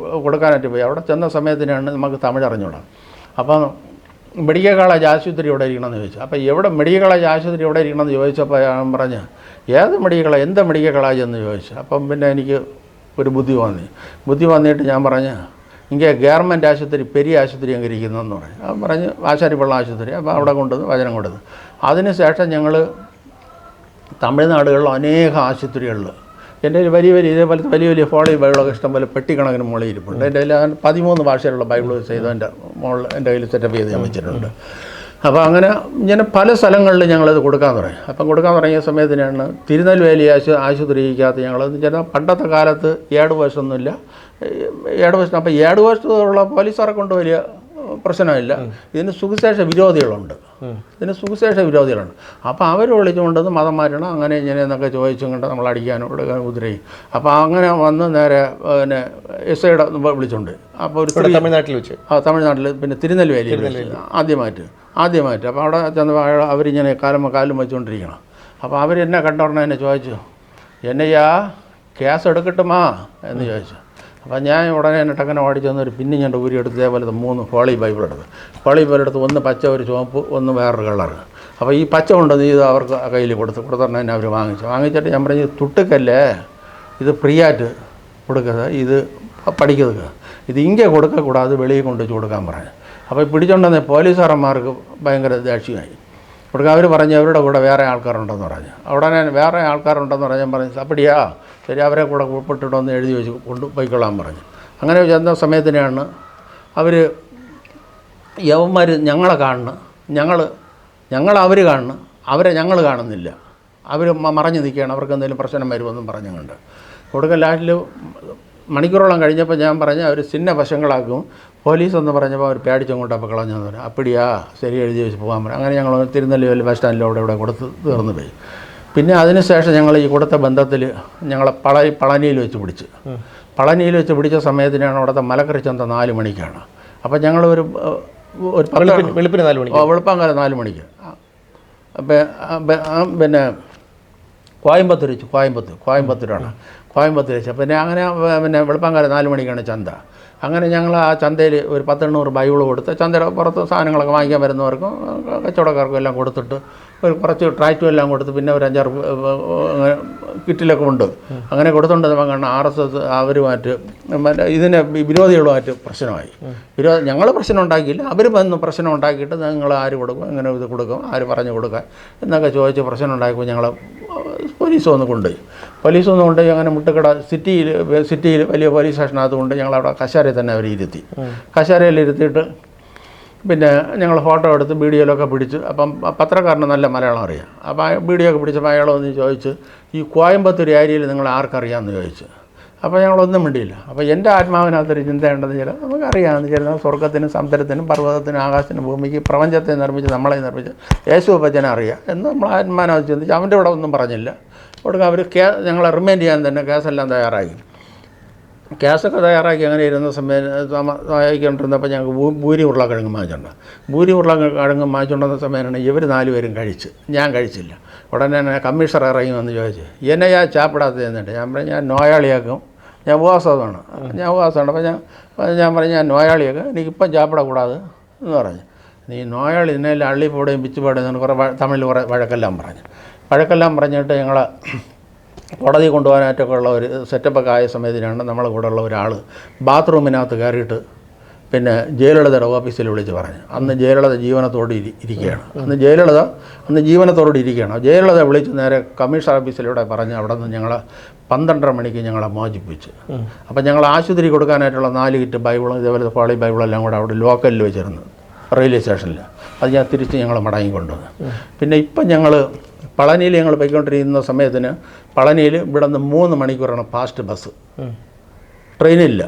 S1: കൊടുക്കാനായിട്ട് പോയി. അവിടെ ചെന്ന സമയത്തിനാണ് നമുക്ക് തമിഴ് അറിഞ്ഞൂടാം. അപ്പം മെഡിക്കൽ കോളേജ് ആശുപത്രി എവിടെ ഇരിക്കണമെന്ന് ചോദിച്ചു. അപ്പോൾ മെഡിക്കൽ കോളേജ് ആശുപത്രി എവിടെ ഇരിക്കണമെന്ന് ചോദിച്ചപ്പോൾ ഞാൻ പറഞ്ഞ് എന്ത് മെഡിക്കൽ കോളേജ് എന്ന് ചോദിച്ചു. അപ്പം പിന്നെ എനിക്ക് ഒരു ബുദ്ധി വന്നിട്ട് ഞാൻ പറഞ്ഞ് ഇങ്ങനെ ഗവൺമെൻറ് ആശുപത്രി പെരിയ ആശുപത്രി അങ്ങ് ഇരിക്കുന്നതെന്ന് പറഞ്ഞു. അപ്പം പറഞ്ഞ് ആശാരിപ്പള്ള ആശുപത്രി. അപ്പോൾ അവിടെ കൊണ്ടുവന്ന് വചനം അതിന് ശേഷം ഞങ്ങൾ തമിഴ്നാടുകളിൽ അനേക ആശുപത്രികളിൽ എൻ്റെ കയ്യിൽ വലിയ ഇതേപോലത്തെ വലിയ ഫോളി ബൈബിളൊക്കെ ഇഷ്ടംപോലെ പെട്ടിക്കണക്കിന് മുകളിൽ ഇരിപ്പുണ്ട്. എൻ്റെ കയ്യിൽ 13 ഭാഷയിലുള്ള ബൈബിൾ ചെയ്ത് എൻ്റെ മുകളിൽ എൻ്റെ കയ്യിൽ സെറ്റപ്പ് ചെയ്ത് ഞാൻ വെച്ചിട്ടുണ്ട്. അപ്പോൾ അങ്ങനെ ഇങ്ങനെ പല സ്ഥലങ്ങളിൽ ഞങ്ങളത് കൊടുക്കാൻ തുടങ്ങി. അപ്പം കൊടുക്കാൻ തുടങ്ങിയ സമയത്തിനാണ് തിരുനെൽവേലി ആശുപത്രിക്കകത്ത് ഞങ്ങളത് ചില പണ്ടത്തെ കാലത്ത് ഏഡ് വേഴ്സൊന്നുമില്ല. അപ്പോൾ ഏഡ് വേഴ്സുള്ള പോലീസുകാരെ കൊണ്ട് വലിയ പ്രശ്നമില്ല. ഇതിന് സുവിശേഷ വിരോധികളുണ്ട്. അപ്പോൾ അവർ വിളിച്ചുകൊണ്ടത് മതം മാറ്റണം അങ്ങനെ ഇങ്ങനെ എന്നൊക്കെ ചോദിച്ചും കൊണ്ട് നമ്മൾ അടിക്കാനും കുതിരയും. അപ്പോൾ അങ്ങനെ വന്ന് നേരെ പിന്നെ SIയുടെ വിളിച്ചുകൊണ്ട് അപ്പോൾ ഒരു
S2: തമിഴ്നാട്ടിൽ വെച്ച്
S1: തമിഴ്നാട്ടിൽ പിന്നെ തിരുനെൽവേലി ആദ്യമായിട്ട് അപ്പോൾ അവിടെ ചെന്ന് അവരിങ്ങനെ കാലും വെച്ചുകൊണ്ടിരിക്കണം. അപ്പോൾ അവരെന്നെ കണ്ടോടനെ എന്നെ ചോദിച്ചു, എന്നയ്യാ കേസ് എടുക്കട്ടുമാ എന്ന് ചോദിച്ചു. അപ്പോൾ ഞാൻ ഉടനെ ടക്കനെ ഓടിച്ചെന്നൊരു പിന്നെ ഞാൻ ഊരിയെടുത്ത് ഇതേപോലത്തെ 3 ഹോളി ബൈബിൾ എടുത്ത് ഒന്ന് പച്ച ഒരു ചുവപ്പ് ഒന്ന് വേറൊരു കളറ്. അപ്പോൾ ഈ പച്ച കൊണ്ടുവന്ന് ഇത് അവർക്ക് കയ്യിൽ കൊടുത്തോടനെ തന്നെ അവർ വാങ്ങിച്ചിട്ട് ഞാൻ പറഞ്ഞു, തുട്ടുക്കല്ലേ ഇത് ഫ്രീ ആയിട്ട് കൊടുക്കുക, ഇത് പഠിക്കുക, ഇത് ഇங்கே കൊടുക്കக்கூடாது വെളിയിൽ കൊണ്ടുവച്ച് കൊടുക്കാൻ പറഞ്ഞു. അപ്പോൾ പിടിച്ചുകൊണ്ടുവന്ന പോലീസുകാരന്മാർക്ക് ഭയങ്കര ദേഷ്യമായി. അവർ പറഞ്ഞു അവരുടെ കൂടെ വേറെ ആൾക്കാരുണ്ടെന്ന് പറഞ്ഞു. അവിടെ വേറെ ആൾക്കാരുണ്ടെന്ന് പറഞ്ഞാൽ പറഞ്ഞു അപ്പടിയാ ശരി അവരെ കൂടെ ഉൾപ്പെട്ടിട്ടൊന്ന് എഴുതി വെച്ച് പോയിക്കൊള്ളാൻ പറഞ്ഞു. അങ്ങനെ ചെന്ന സമയത്തിനാണ് അവർ യവന്മാർ ഞങ്ങളെ കാണുന്നു, ഞങ്ങൾ അവർ കാണുന്നു, അവരെ ഞങ്ങൾ കാണുന്നില്ല, അവർ മറഞ്ഞു നിൽക്കുകയാണ്, അവർക്ക് എന്തെങ്കിലും പ്രശ്നം വരുമെന്നും പറഞ്ഞുകൊണ്ട് കൊടുക്കൽ ലാസ്റ്റിൽ മണിക്കൂറോളം കഴിഞ്ഞപ്പോൾ ഞാൻ പറഞ്ഞു അവർ ചിന്ന വശങ്ങളാക്കും പോലീസ് എന്ന് പറഞ്ഞപ്പോൾ അവർ പേടിച്ചങ്ങോട്ടപ്പോൾ കളഞ്ഞെന്ന് പറഞ്ഞു. അപ്പടിയാ ശരി എഴുതി വെച്ച് പോകാൻ പറഞ്ഞു. അങ്ങനെ ഞങ്ങൾ തിരുനെല്ലിവേലി ബസ് സ്റ്റാൻഡിൽ ഇവിടെ കൊടുത്ത് തീർന്നു പോയി. പിന്നെ അതിനുശേഷം ഞങ്ങൾ ഈ കൊടുത്ത ബന്ധത്തിൽ ഞങ്ങളെ പളനിയിൽ വെച്ച് പിടിച്ച സമയത്തിനാണ് അവിടുത്തെ മലക്കറി ചന്ത 4 മണിക്കാണ്. അപ്പം ഞങ്ങൾ ഒരു
S2: വെളുപ്പിന് 4 മണിക്ക്
S1: വെളുപ്പാങ്കാലം 4 മണിക്ക് പിന്നെ കോയമ്പത്തൂരാണ് വെച്ച് പിന്നെ അങ്ങനെ പിന്നെ വെളുപ്പാങ്കാലം 4 മണിക്കാണ് ചന്ത. അങ്ങനെ ഞങ്ങൾ ആ ചന്തയിൽ ഒരു 10-800 ബൈബിൾ കൊടുത്ത് ചന്തയുടെ പുറത്ത് സാധനങ്ങളൊക്കെ വാങ്ങിക്കാൻ വരുന്നവർക്കും കച്ചവടക്കാർക്കും എല്ലാം കൊടുത്തിട്ട് ഒരു കുറച്ച് ട്രാക്റ്റും എല്ലാം കൊടുത്ത് പിന്നെ ഒരു 5-6 കിറ്റിലൊക്കെ ഉണ്ട്. അങ്ങനെ കൊടുത്തുകൊണ്ട് കാരണം RSS അവരുമായിട്ട് ഇതിനെ വിരോധികളുമായിട്ട് പ്രശ്നമായി. ഞങ്ങൾ പ്രശ്നം ഉണ്ടാക്കിയില്ല, അവർ വന്ന് പ്രശ്നം ഉണ്ടാക്കിയിട്ട് നിങ്ങൾ ആര് കൊടുക്കും, എങ്ങനെ ഇത് കൊടുക്കും, ആര് പറഞ്ഞു കൊടുക്കാൻ എന്നൊക്കെ ചോദിച്ച് പ്രശ്നം ഉണ്ടാക്കുമ്പോൾ ഞങ്ങൾ പോലീസ് വന്ന് കൊണ്ടുപോയി അങ്ങനെ മുട്ടുകട സിറ്റിയിൽ വലിയ പോലീസ് സ്റ്റേഷനകത്ത് കൊണ്ട് ഞങ്ങളവിടെ കശാരയിൽ തന്നെ അവർ ഇരുത്തി. കശാരയിൽ ഇരുത്തിയിട്ട് പിന്നെ ഞങ്ങൾ ഫോട്ടോ എടുത്ത് വീഡിയോയിലൊക്കെ പിടിച്ച്. അപ്പം പത്രക്കാരന് നല്ല മലയാളം അറിയാം. അപ്പോൾ ആ വീഡിയോ ഒക്കെ പിടിച്ചപ്പോൾ അയാളൊന്ന് ചോദിച്ച് ഈ കോയമ്പത്തൂർ ഏരിയയിൽ നിങ്ങൾ ആർക്കറിയാമെന്ന് ചോദിച്ചു. അപ്പോൾ ഞങ്ങളൊന്നും മിണ്ടിയില്ല. അപ്പോൾ എൻ്റെ ആത്മാവിനകത്തൊരു ചിന്തയുണ്ടെന്ന് വെച്ചാൽ നമുക്കറിയാമെന്ന് വെച്ചാൽ സ്വർഗ്ഗത്തിനും സമുദ്രത്തിനും പർവ്വതത്തിനും ആകാശത്തിനും ഭൂമിക്ക് പ്രപഞ്ചത്തെ നിർമ്മിച്ച് നമ്മളെ നിർമ്മിച്ച് യേശു അപ്പച്ചനെ അറിയാം എന്ന് നമ്മൾ ആത്മാവിനകത്ത് ചിന്തിച്ച് അവൻ്റെ ഇവിടെ ഒന്നും പറഞ്ഞില്ല. കൊടുക്കുക അവർ ഞങ്ങളെ റിമൈൻഡ് ചെയ്യാൻ തന്നെ കേസെല്ലാം തയ്യാറാക്കി. കേസൊക്കെ തയ്യാറാക്കി അങ്ങനെ ഇരുന്ന സഹായിക്കൊണ്ടിരുന്നപ്പോൾ ഞങ്ങൾക്ക് ഭൂരി ഉരുളക്കിഴങ്ങ് വാങ്ങിച്ചുകൊണ്ടുവന്ന സമയമാണ് ഇവർ 4 പേരും കഴിച്ച്, ഞാൻ കഴിച്ചില്ല. ഉടനെ തന്നെ കമ്മീഷണർ ഇറങ്ങി വന്ന് ചോദിച്ചു എന്നെ ഞാൻ ചാപ്പിടാത്തത് എന്നിട്ട് ഞാൻ പറഞ്ഞു ഞാൻ നോയാളിയാക്കും, ഞാൻ ഉപവാസമാണ്. അപ്പോൾ ഞാൻ പറഞ്ഞു ഞാൻ നോയാളിയാക്കും, എനിക്കിപ്പം ചാപ്പിടக்கூടാതെ എന്ന് പറഞ്ഞു. നീ നോയാളി എന്നെല്ലാം അള്ളിപ്പോടെയും പിച്ചുപാടെയും കുറേ തമിഴിൽ കുറേ വഴക്കെല്ലാം പറഞ്ഞിട്ട് ഞങ്ങൾ കോടതി കൊണ്ടുപോകാനായിട്ടൊക്കെ ഉള്ള ഒരു സെറ്റപ്പൊക്കെ ആയ സമയത്തിനാണ് നമ്മളെ കൂടെ ഉള്ള ഒരാൾ ബാത്റൂമിനകത്ത് കയറിയിട്ട് പിന്നെ ജയലളിതയുടെ ഓഫീസിൽ വിളിച്ച് പറഞ്ഞു. അന്ന് ജയലളിത ജീവനത്തോടെ ഇരിക്കുകയാണ്. അന്ന് ജീവനത്തോടെ ഇരിക്കുകയാണ്. ജയലളിത വിളിച്ച് നേരെ കമ്മീഷണർ ഓഫീസിലൂടെ പറഞ്ഞ് അവിടെ നിന്ന് ഞങ്ങളെ 12:30 മണിക്ക് ഞങ്ങളെ മോചിപ്പിച്ചു. അപ്പം ഞങ്ങൾ ആശുപത്രി കൊടുക്കാനായിട്ടുള്ള 4 കിറ്റ് ബൈബിളും ഇതേപോലെ ഫോളി ബൈബിളെല്ലാം കൂടെ അവിടെ ലോക്കലിൽ വെച്ചിരുന്നു റെയിൽവേ സ്റ്റേഷനിൽ. അത് ഞാൻ തിരിച്ച് ഞങ്ങൾ മടങ്ങിക്കൊണ്ടുവന്നു. പിന്നെ ഇപ്പം ഞങ്ങൾ പളനിയിൽ ഞങ്ങൾ പോയിക്കൊണ്ടിരിക്കുന്ന സമയത്തിന് പളനിയിൽ ഇവിടെ നിന്ന് 3 മണിക്കൂറാണ് ഫാസ്റ്റ് ബസ്, ട്രെയിനില്ല.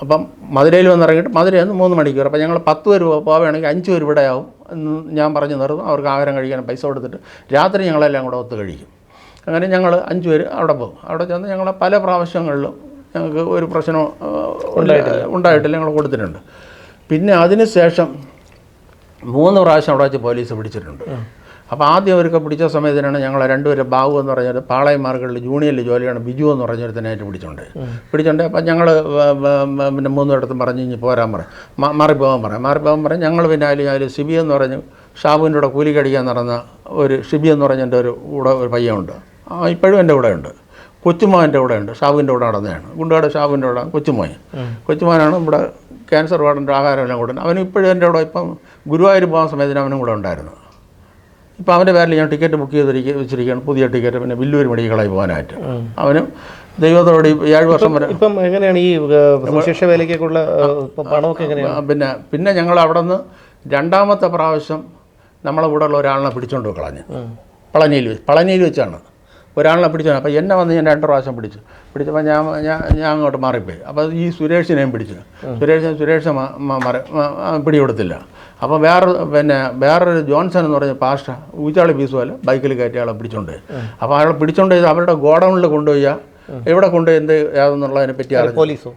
S1: അപ്പം മധുരയിൽ വന്നിറങ്ങിയിട്ട് മധുരയിൽ നിന്ന് 3 മണിക്കൂർ. അപ്പം ഞങ്ങൾ 10 പേര് പോവുകയാണെങ്കിൽ 5 പേര് ഇവിടെ ആവും എന്ന് ഞാൻ പറഞ്ഞു നിർത്തും. അവർക്ക് ആഹാരം കഴിക്കാൻ പൈസ കൊടുത്തിട്ട് രാത്രി ഞങ്ങളെല്ലാം കൂടെ ഒത്ത് കഴിക്കും. അങ്ങനെ ഞങ്ങൾ 5 പേര് അവിടെ പോകും. അവിടെ ചെന്ന് ഞങ്ങൾ പല പ്രാവശ്യങ്ങളിലും ഞങ്ങൾക്ക് ഒരു പ്രശ്നം ഉണ്ടായിട്ടില്ല, ഞങ്ങൾ കൊടുത്തിട്ടുണ്ട്. പിന്നെ അതിന് ശേഷം 3 പ്രാവശ്യം അവിടെ വെച്ച് പോലീസ് പിടിച്ചിട്ടുണ്ട്. അപ്പോൾ ആദ്യം അവർക്ക് പിടിച്ച സമയത്തിനാണ് ഞങ്ങൾ 2 പേര് ബാബു എന്ന് പറഞ്ഞൊരു പാളയം മാർക്കറ്റിൽ ജൂനിയറിൽ ജോലിയാണ് ബിജു എന്ന് പറഞ്ഞൊരുത്തനായിട്ട് പിടിച്ചുണ്ട്. അപ്പം ഞങ്ങൾ പിന്നെ 3 ഇടത്തും പറഞ്ഞ് ഇനി പോരാൻ മാറിപ്പോകാൻ പറയും. ഞങ്ങൾ പിന്നെ അതിൽ ഷിബി എന്ന് പറഞ്ഞ് ഷാബുവിൻ്റെ കൂടെ കൂലിക്കടിക്കാൻ നടന്ന ഒരു ഷിബി എന്ന് പറഞ്ഞ എൻ്റെ ഒരു പയ്യനുണ്ട്, ഇപ്പോഴും എൻ്റെ കൂടെ ഉണ്ട്. കൊച്ചുമോൻ്റെ കൂടെ ഉണ്ട്, ഷാബുവിൻ്റെ കൂടെ നടന്നതാണ്. ഗുണ്ടയുടെ ഷാബുവിൻ്റെ കൂടെ കൊച്ചുമോനാണ് ഇവിടെ ക്യാൻസർ വാർഡിൻ്റെ ആഹാരമെല്ലാം കൂടെ. അവനും ഇപ്പോഴും എൻ്റെ കൂടെ ഇപ്പം ഗുരുവായൂർ പോകുന്ന സമയത്തിന് അവനും കൂടെ ഉണ്ടായിരുന്നു. ഇപ്പോൾ അവൻ്റെ പേരിൽ ഞാൻ ടിക്കറ്റ് ബുക്ക് ചെയ്ത് വെച്ചിരിക്കുകയാണ്, പുതിയ ടിക്കറ്റ്. പിന്നെ വില്ലൂർ മെഡിക്കൽ കോളേജിൽ പോകാനായിട്ട് അവനും ദൈവത്തോട് 7 വർഷം വരെ.
S2: ഇപ്പം എങ്ങനെയാണ് ഈ സുശേഷ വേലയ്ക്കുള്ള പണമൊക്കെ എങ്ങനെയാണ്?
S1: പിന്നെ ഞങ്ങൾ അവിടെ നിന്ന് രണ്ടാമത്തെ പ്രാവശ്യം നമ്മളെ കൂടെ ഉള്ള ഒരാളിനെ പിടിച്ചുകൊണ്ട് കളഞ്ഞ് പളനിയിൽ വെച്ചാണ് ഒരാളിനെ പിടിച്ചത്. അപ്പോൾ എന്നെ വന്ന് ഞാൻ 2 പ്രാവശ്യം പിടിച്ചപ്പോൾ ഞാൻ അങ്ങോട്ട് മാറിപ്പോയി. അപ്പോൾ ഈ സുരേഷിനെയും പിടിച്ചു. സുരേഷ് പിടികൊടുത്തില്ല. അപ്പോൾ വേറൊരു ജോൺസൺ എന്ന് പറഞ്ഞ പാസ്റ്റ ഊച്ചാളി പീസ് പോലെ ബൈക്കിൽ കയറ്റി ആളെ പിടിച്ചോണ്ട്. അപ്പോൾ അയാളെ പിടിച്ചോണ്ട് അവരുടെ ഗോഡൗണിൽ കൊണ്ടുപോയി എവിടെ കൊണ്ടുപോയി എന്ത് ഏതെന്നുള്ളതിനെ പറ്റി
S2: പോലീസോ?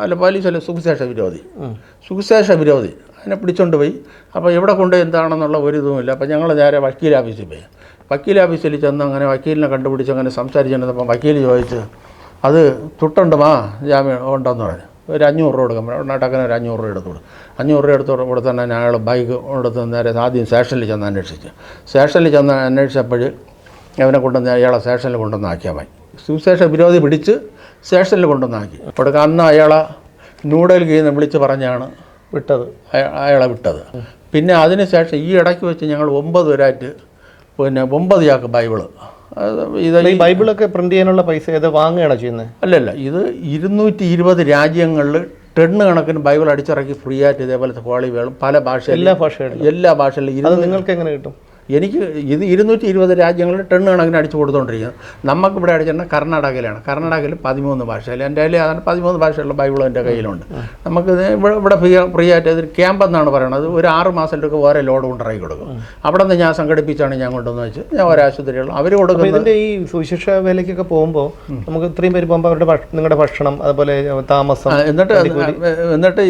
S1: അല്ല പോലീസല്ല, സുവിശേഷ വിരോധി അതിനെ പിടിച്ചോണ്ട് പോയി. അപ്പോൾ എവിടെ കൊണ്ടുപോയി എന്താണെന്നുള്ള ഒരു ഇതുമില്ല. അപ്പോൾ ഞങ്ങൾ നേരെ വക്കീലാഫീസിൽ പോയി. വക്കീലാഫീസിൽ ചെന്ന് അങ്ങനെ വക്കീലിനെ കണ്ടുപിടിച്ച് അങ്ങനെ സംസാരിച്ചിരുന്നപ്പം വക്കീൽ ചോദിച്ച് അത് തുട്ടുണ്ട് ജാമ്യം ഉണ്ടെന്ന് പറഞ്ഞു. ഒരു 500 രൂപ കൊടുക്കാം. നാട്ടക്കനെ ഒരു 500 രൂപ എടുത്തു കൊടുക്കും. 500 രൂപ എടുത്ത് കൊടുത്ത് തന്നെ അയാൾ ബൈക്ക് എടുത്ത് നേരെ ആദ്യം സ്റ്റേഷനിൽ ചെന്ന് അന്വേഷിച്ചു. സ്റ്റേഷനിൽ ചെന്ന് അന്വേഷിച്ചപ്പോൾ അവനെ കൊണ്ടുവന്ന് അയാളെ സ്റ്റേഷനിൽ കൊണ്ടുവന്നാക്കിയാൽ മതി. സുവിശേഷ വിരോധി പിടിച്ച് സ്റ്റേഷനിൽ കൊണ്ടുവന്നാക്കി. കൊടുക്കുക. അന്ന് അയാളെ ന്യൂഡൽഹിയിൽ നിന്ന് വിളിച്ച് പറഞ്ഞാണ് അയാളെ വിട്ടത്. പിന്നെ അതിന് ശേഷം ഈ ഇടയ്ക്ക് വെച്ച് ഞങ്ങൾ 9 പേരായിട്ട് 9 ചാക്ക് ബൈബിള്.
S2: ഈ ബൈബിളൊക്കെ പ്രിന്റ് ചെയ്യാനുള്ള പൈസ ഏത് വാങ്ങുകയാണോ ചെയ്യുന്നത്?
S1: അല്ലല്ല, ഇത് 220 രാജ്യങ്ങളിൽ ടണ്ണ് കണക്കിന് ബൈബിൾ അടിച്ചിറക്കി ഫ്രീ ആയിട്ട് ഇതേപോലത്തെ ക്വാളിറ്റികളും പല ഭാഷയിലും എല്ലാ ഭാഷയിലും.
S2: നിങ്ങൾക്ക് എങ്ങനെ കിട്ടും?
S1: എനിക്ക് ഇത് 220 രാജ്യങ്ങളിൽ ടണ്ണ് കണക്കിന് അടിച്ചു കൊടുത്തുകൊണ്ടിരിക്കുന്നത്. നമുക്കിവിടെ അടിച്ചിരുന്ന കർണാടകയിലാണ്. കർണാടകയിൽ 13 ഭാഷയിൽ. എൻ്റെ കയ്യിൽ അതാണ് 13 ഭാഷയുള്ള ബൈബിൾ എൻ്റെ കയ്യിലുണ്ട്. നമുക്കിത് ഇവിടെ ഫ്രീ ആയിട്ട് ഇത് ക്യാമ്പ് എന്നാണ് പറയുന്നത്. ഒരു 6 മാസത്തിലൊക്കെ ഓരോ ലോഡ് കൊണ്ടിറങ്ങി കൊടുക്കും. അവിടെ നിന്ന് ഞാൻ സംഘടിപ്പിച്ചാണ് ഞാൻ കൊണ്ടുവന്ന് വെച്ച് ഞാൻ ഒരാശുപത്രികൾ അവർ കൊടുക്കും.
S2: ഇതിൻ്റെ ഈ സുവിശേഷ വേലയ്ക്കൊക്കെ പോകുമ്പോൾ നമുക്ക് ഇത്രയും പേര് പോകുമ്പോൾ അവരുടെ നിങ്ങളുടെ ഭക്ഷണം അതുപോലെ താമസം
S1: എന്നിട്ട്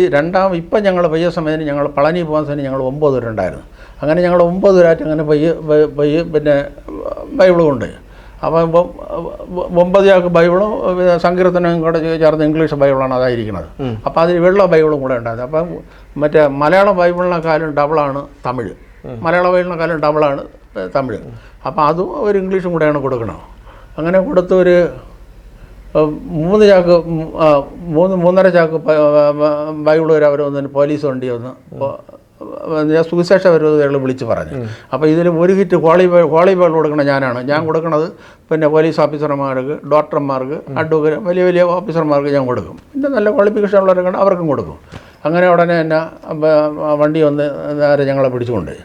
S1: ഇപ്പം ഞങ്ങൾ പയ്യ സമയത്തിന് ഞങ്ങൾ പളനി പോകാൻ സമയത്ത് ഞങ്ങൾ 9 പേരുണ്ടായിരുന്നു. അങ്ങനെ ഞങ്ങൾ 9 പേരായിട്ട് അങ്ങനെ പയ്യെ പിന്നെ ബൈബിൾ കൊണ്ട്. അപ്പം 9 ചാക്ക് ബൈബിളും സങ്കീർത്തനവും കൂടെ ചേർന്ന് ഇംഗ്ലീഷ് ബൈബിളാണ് അതായിരിക്കുന്നത്. അപ്പോൾ അതിൽ വെള്ള ബൈബിളും കൂടെ ഉണ്ടായിരുന്നു. അപ്പം മറ്റേ മലയാള ബൈബിളിനെക്കാളും ഡബിളാണ് തമിഴ്. മലയാള ബൈബിളിനെക്കാളും ഡബിളാണ് തമിഴ്. അപ്പോൾ അതും ഒരു ഇംഗ്ലീഷും കൂടെയാണ് കൊടുക്കണം. അങ്ങനെ കൊടുത്ത് ഒരു 3 ചാക്ക് 3.5 ചാക്ക് ബൈബിൾ വരെ അവർ വന്ന് പോലീസ് വണ്ടി വന്ന് സുവിശേഷ വിരോധികൾ വിളിച്ച് പറഞ്ഞു. അപ്പോൾ ഇതിൽ 1 കിറ്റ് ക്വാളിഫൈ കൊടുക്കണം ഞാൻ കൊടുക്കുന്നത്. പിന്നെ പോലീസ് ഓഫീസർമാർക്ക്, ഡോക്ടർമാർക്ക്, അഡ്വക്കേറ്റ് വലിയ ഓഫീസർമാർക്ക് ഞാൻ കൊടുക്കും. പിന്നെ നല്ല ക്വാളിഫിക്കേഷൻ ഉള്ളവരൊക്കെ അവർക്കും കൊടുക്കും. അങ്ങനെ ഉടനെ തന്നെ വണ്ടി വന്ന് നേരെ ഞങ്ങളെ പിടിച്ചുകൊണ്ടുപോയി.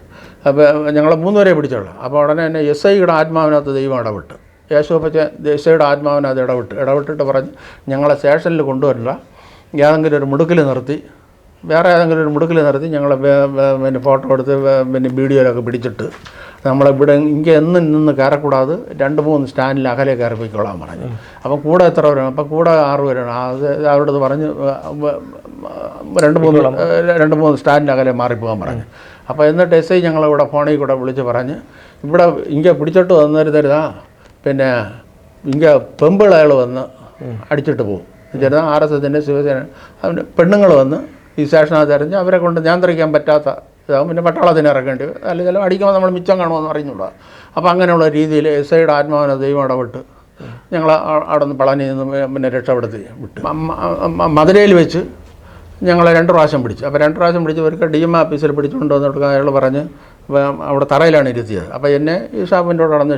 S1: അപ്പോൾ ഞങ്ങളെ 3 പേരെ പിടിച്ചുള്ളൂ. അപ്പോൾ ഉടനെ തന്നെ SIയുടെ ആത്മാവിനകത്ത് ദൈവം ഇടപെട്ട്. യേശുപ്പച്ച SIയുടെ ആത്മാവിനകത്ത് ഇടപെട്ടിട്ട് പറഞ്ഞ് ഞങ്ങളെ സ്റ്റേഷനിൽ കൊണ്ടുവരില്ല, ഏതെങ്കിലും ഒരു മുടുക്കിൽ നിർത്തി ഞങ്ങളെ പിന്നെ ഫോട്ടോ എടുത്ത് പിന്നെ വീഡിയോയിലൊക്കെ പിടിച്ചിട്ട് നമ്മളിവിടെ ഇங்கே നിന്ന് കയറക്കൂടാതെ 2-3 സ്റ്റാൻഡിൽ അകലെ കയറി പോയിക്കൊള്ളാൻ പറഞ്ഞു. അപ്പം കൂടെ എത്ര പേരാണ്? അപ്പം കൂടെ 6 പേരാണ്. അത് അവരോട് പറഞ്ഞ് 2-3 സ്റ്റാൻഡിൽ അകലെ മാറിപ്പോകാൻ പറഞ്ഞു. അപ്പോൾ എന്നിട്ട് SI ഞങ്ങളിവിടെ ഫോണിൽ കൂടെ വിളിച്ച് പറഞ്ഞ് ഇവിടെ ഇங்கே പിടിച്ചിട്ട് വന്നരുതരുതാ, പിന്നെ ഇங்கே പെമ്പിളകൾ വന്ന് അടിച്ചിട്ട് പോകും. ചെറുതാ RSSൻ്റെ ശിവസേന അവൻ്റെ പെണ്ണുങ്ങൾ വന്ന് ഈ സ്റ്റേഷനകത്ത് അറിഞ്ഞ് അവരെ കൊണ്ട് നിയന്ത്രിക്കാൻ പറ്റാത്ത ഇതാകും. പിന്നെ പട്ടാളത്തിന് ഇറക്കേണ്ടി വരും. അല്ലെങ്കിൽ ചിലപ്പോൾ അടിക്കുമ്പോൾ നമ്മൾ മിച്ചം കാണുമെന്ന് അറിഞ്ഞൂടാ. അപ്പോൾ അങ്ങനെയുള്ള രീതിയിൽ SIയുടെ ആത്മാവിനെ ദൈവം ഇടപെട്ട് ഞങ്ങൾ അവിടെ നിന്ന് പളനിയിൽ നിന്ന് പിന്നെ രക്ഷപ്പെടുത്തി വിട്ടു. മധുരയിൽ വെച്ച് ഞങ്ങളെ 2 പ്രാവശ്യം പിടിച്ചു. അപ്പോൾ 2 പ്രാവശ്യം പിടിച്ചവർക്ക് DM ഓഫീസിൽ പിടിച്ചുകൊണ്ട് വന്നിട്ട് അയാൾ പറഞ്ഞ് അവിടെ തറയിലാണ് ഇരുത്തിയത്. അപ്പോൾ എന്നെ ഈ ഷാബിൻ്റെ നടന്ന്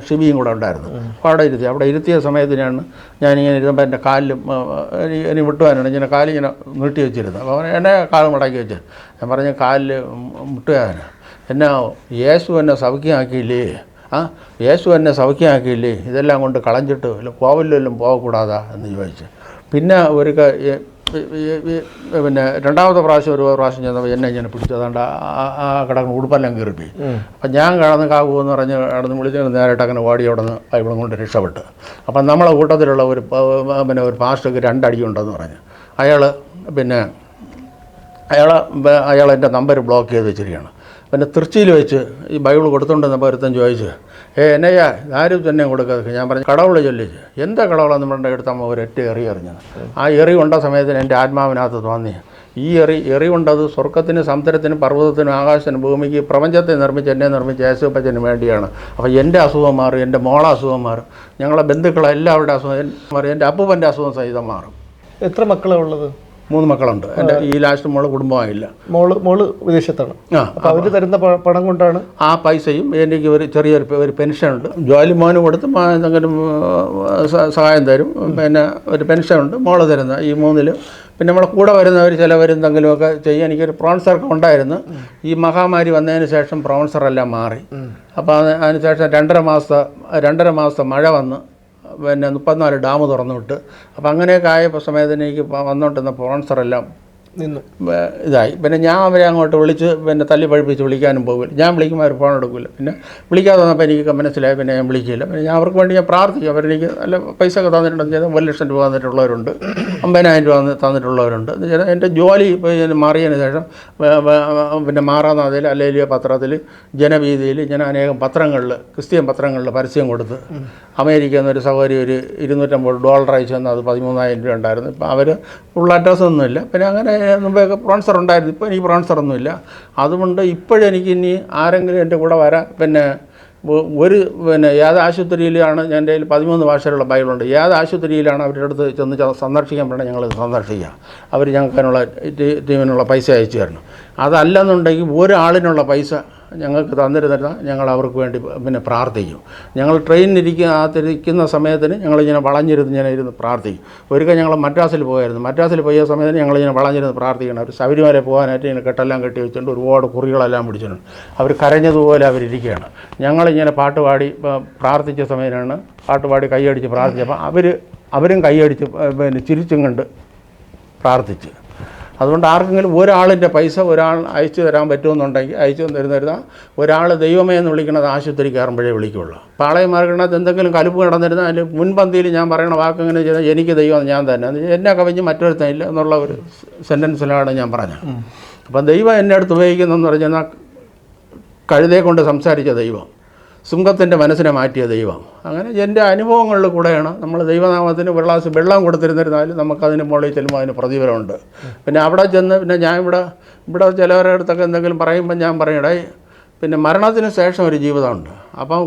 S1: ഷിബിയും കൂടെ ഉണ്ടായിരുന്നു. അപ്പോൾ അവിടെ ഇരുത്തിയ സമയത്തിനാണ് ഞാനിങ്ങനെ ഇരുന്നപ്പോൾ എൻ്റെ കാലിലും ഇനി വിട്ടുവാനാണ് ഇങ്ങനെ കാലിങ്ങനെ നീട്ടി വെച്ചിരുന്നത്. അപ്പോൾ എന്നെ കാല് മടക്കി വെച്ച് ഞാൻ പറഞ്ഞ കാലിൽ മുട്ടുവേദന. എന്നാ യേശു എന്നെ സൗഖ്യമാക്കിയില്ലേ? യേശു എന്നെ സൗഖ്യമാക്കിയില്ലേ? ഇതെല്ലാം കൊണ്ട് കളഞ്ഞിട്ട് കോവിലെല്ലാം പോകக்கூടാതാ എന്ന് ചോദിച്ചു. പിന്നെ പിന്നെ 2ാമത്തെ പ്രാവശ്യം ഒരു പ്രാവശ്യം ചെന്നപ്പോൾ എന്നെ ഇങ്ങനെ പിടിച്ചു. അതുകൊണ്ട് ആ കിടക്കുന്ന ഉടുപ്പെല്ലാം കീറിപ്പോയി. അപ്പം ഞാൻ കിടന്ന് കാക്കുമെന്ന് പറഞ്ഞ് കിടന്ന് വിളിച്ച് നേരിട്ട് അങ്ങനെ ഓടി അവിടെ നിന്ന് ബൈബിളും കൊണ്ട് രക്ഷപ്പെട്ട്. അപ്പം നമ്മളെ കൂട്ടത്തിലുള്ള ഒരു പാസ്റ്റർക്ക് 2 അടിയുണ്ടെന്ന് പറഞ്ഞു. അയാൾ എൻ്റെ നമ്പർ ബ്ലോക്ക് ചെയ്ത് വെച്ചിരിക്കുകയാണ്. പിന്നെ തൃശ്ശിയിൽ വെച്ച് ഈ ബൈബിൾ കൊടുത്തുകൊണ്ടിരുന്നപ്പോൾ ഒരുത്തൻ ചോദിച്ചു, എന്നയ്യാ ആരും തന്നെ കൊടുക്കാതെ. ഞാൻ പറഞ്ഞു കടവുൾ ചൊല്ലിച്ച്. എന്താ കടവുളെന്ന് പറഞ്ഞ എടുത്തമ്മ ഒരൊറ്റ എറിഞ്ഞത്. ആ എറി കൊണ്ട സമയത്തിന് എൻ്റെ ആത്മാവിനകത്ത് തോന്നി ഈ എറി കൊണ്ടത് സ്വർഗത്തിന്, സമുദ്രത്തിനും, പർവ്വതത്തിനും, ആകാശത്തിനും, ഭൂമിക്ക്, പ്രപഞ്ചത്തെ എന്നെ നിർമ്മിച്ച യേശുപ്പച്ചന് വേണ്ടിയാണ്. അപ്പോൾ എൻ്റെ അസുഖം മാറും, എൻ്റെ മോളെ അസുഖം മാറും, ഞങ്ങളെ ബന്ധുക്കളെ എല്ലാവരുടെ അസുഖം മാറും, എൻ്റെ അപ്പൂപ്പൻ്റെ അസുഖം സഹിതം മാറും.
S2: എത്ര മക്കളാണ് ഉള്ളത്?
S1: 3 മക്കളുണ്ട്. എൻ്റെ ഈ ലാസ്റ്റ് മോള് കുടുംബമായില്ല.
S2: മോള് വിദേശത്താണ്. അപ്പോൾ അവർ തരുന്ന പണം കൊണ്ടാണ്
S1: ആ പൈസയും എനിക്ക് ഒരു ചെറിയൊരു പെൻഷനുണ്ട്. ജോലി മോന് കൊടുത്ത് എന്തെങ്കിലും സഹായം തരും. പിന്നെ ഒരു പെൻഷനുണ്ട് മോള് തരുന്ന ഈ 3. പിന്നെ നമ്മളെ കൂടെ വരുന്നവർ ചിലവരെന്തെങ്കിലുമൊക്കെ ചെയ്യും. എനിക്കൊരു പ്രോൺസറൊക്കെ ഉണ്ടായിരുന്നു. ഈ മഹാമാരി വന്നതിന് ശേഷം പ്രോൺസറെല്ലാം മാറി. അപ്പോൾ അതിന് ശേഷം 2.5 മാസത്തെ മഴ വന്ന് പിന്നെ 34 ഡാം തുറന്നു വിട്ട്. അപ്പോൾ അങ്ങനെയൊക്കെ ആയ സമയത്തിന് എനിക്ക് വന്നുകൊണ്ടിരുന്ന പ്രോൺസറെല്ലാം
S2: നിന്നു
S1: ഇതായി. പിന്നെ ഞാൻ അവരെ അങ്ങോട്ട് വിളിച്ച് പിന്നെ തല്ലി പഴിപ്പിച്ച് വിളിക്കാനും പോകില്ല. ഞാൻ വിളിക്കുമ്പോൾ അവർ ഫോൺ എടുക്കില്ല. പിന്നെ വിളിക്കാതെ വന്നപ്പോൾ എനിക്ക് മനസ്സിലായി. പിന്നെ ഞാൻ വിളിക്കില്ല. പിന്നെ ഞാൻ അവർക്ക് വേണ്ടി ഞാൻ പ്രാർത്ഥിക്കും. അവരെനിക്ക് നല്ല പൈസ ഒക്കെ തന്നിട്ടുണ്ടെന്ന് ചെയ്താൽ 1 ലക്ഷം രൂപ തന്നിട്ടുള്ളവരുണ്ട്, 50,000 രൂപ തന്നിട്ടുള്ളവരുണ്ട്. എൻ്റെ ജോലി ഇപ്പോൾ മാറിയതിന് ശേഷം പിന്നെ മാറാനാതിൽ അല്ലെങ്കിൽ പത്രത്തിൽ ജനവീതിയിൽ ഞാൻ അനേകം പത്രങ്ങളിൽ ക്രിസ്ത്യൻ പത്രങ്ങളിൽ പരസ്യം കൊടുത്ത് അമേരിക്കയിൽ നിന്നൊരു സഹോദരി ഒരു $250 അയച്ചു തന്നാൽ അത് 13,000 രൂപ ഉണ്ടായിരുന്നു. ഇപ്പം അവർ ഫുൾ അഡ്രസ്സൊന്നുമില്ല. പിന്നെ അങ്ങനെ മുമ്പൊക്കെ പ്രോൺസർ ഉണ്ടായിരുന്നു. ഇപ്പോൾ എനിക്ക് പ്രോൺസറൊന്നുമില്ല. അതുകൊണ്ട് ഇപ്പോഴെനിക്ക് ഇനി ആരെങ്കിലും എൻ്റെ കൂടെ വരാൻ പിന്നെ ഏത് ആശുപത്രിയിലാണ് എൻ്റെ കയ്യിൽ 13 ഭാഷയിലുള്ള ബൈബിളുണ്ട്. ഏത് ആശുപത്രിയിലാണ് അവരുടെ അടുത്ത് ചെന്ന് സന്ദർശിക്കാൻ വേണം ഞങ്ങൾ സന്ദർശിക്കുക. അവർ ഞങ്ങൾക്ക് അതിനുള്ള ടീമിനുള്ള പൈസ അയച്ചു തരണം. അതല്ലെന്നുണ്ടെങ്കിൽ ഒരാളിനുള്ള പൈസ ഞങ്ങൾക്ക് തന്നിരുന്നിരുന്നാൽ ഞങ്ങൾ അവർക്ക് വേണ്ടി പിന്നെ പ്രാർത്ഥിക്കും. ഞങ്ങൾ ട്രെയിനിലിരിക്കുന്ന സമയത്തിന് ഞങ്ങളിങ്ങനെ വളഞ്ഞിരുന്ന് ഇങ്ങനെ ഇരുന്ന് പ്രാർത്ഥിക്കും. ഒരിക്കൽ ഞങ്ങൾ മദ്രാസിൽ പോയായിരുന്നു. മദ്രാസിൽ പോയ സമയത്തിന് ഞങ്ങളിങ്ങനെ വളഞ്ഞിരുന്ന് പ്രാർത്ഥിക്കണം. അവർ ശബരിമല പോകാനായിട്ട് ഇങ്ങനെ കെട്ടെല്ലാം കെട്ടി വെച്ചിട്ടുണ്ട്. ഒരുപാട് കുറികളെല്ലാം പിടിച്ചിട്ടുണ്ട്. അവർ കരഞ്ഞതുപോലെ അവരിയ്ക്കുകയാണ്. ഞങ്ങളിങ്ങനെ പാട്ടുപാടി പ്രാർത്ഥിച്ച സമയത്താണ് പാട്ടുപാടി കൈയടിച്ച് പ്രാർത്ഥിച്ചപ്പോൾ അവരും കൈയടിച്ച് പിന്നെ ചിരിച്ചും കണ്ട് പ്രാർത്ഥിച്ച്. അതുകൊണ്ട് ആർക്കെങ്കിലും ഒരാളിൻ്റെ പൈസ ഒരാൾ അയച്ചു തരാൻ പറ്റുമെന്നുണ്ടെങ്കിൽ അയച്ചു തരുന്ന ഒരാൾ ദൈവമേ എന്ന് വിളിക്കുന്നത് ആശുപത്രി കയറുമ്പോഴേ വിളിക്കുള്ളൂ. പാളയം മാർഗണത്ത് എന്തെങ്കിലും കലുപ്പ് കിടന്നിരുന്നാൽ അതിൽ മുൻപന്തിയിൽ ഞാൻ പറയുന്ന വാക്കെങ്ങനെ ചെയ്താൽ എനിക്ക് ദൈവം ഞാൻ തന്നെ, എന്നെ കവിഞ്ഞ് മറ്റൊരുത്തനില്ല എന്നുള്ള ഒരു സെൻറ്റൻസിലാണ് ഞാൻ പറഞ്ഞത്. അപ്പം ദൈവം എന്നെ അടുത്ത് ഉപയോഗിക്കുന്നതെന്ന് പറഞ്ഞാൽ കഴുതയെ കൊണ്ട് സംസാരിച്ച ദൈവം, സിംഹത്തിൻ്റെ മനസ്സിനെ മാറ്റിയ ദൈവം. അങ്ങനെ എൻ്റെ അനുഭവങ്ങളിൽ കൂടെയാണ് നമ്മൾ ദൈവനാമത്തിന് ഒരു ഗ്ലാസ് വെള്ളം കൊടുത്തിരുന്നിരുന്നാലും നമുക്കതിന് മുകളിൽ ചെല്ലുമ്പോൾ അതിന് പ്രതിഫലമുണ്ട്. പിന്നെ അവിടെ ചെന്ന് പിന്നെ ഞാൻ ഇവിടെ ചിലവരുടെ അടുത്തൊക്കെ എന്തെങ്കിലും പറയുമ്പോൾ ഞാൻ പറയടേ പിന്നെ മരണത്തിന് ശേഷം ഒരു ജീവിതമുണ്ട്. അപ്പം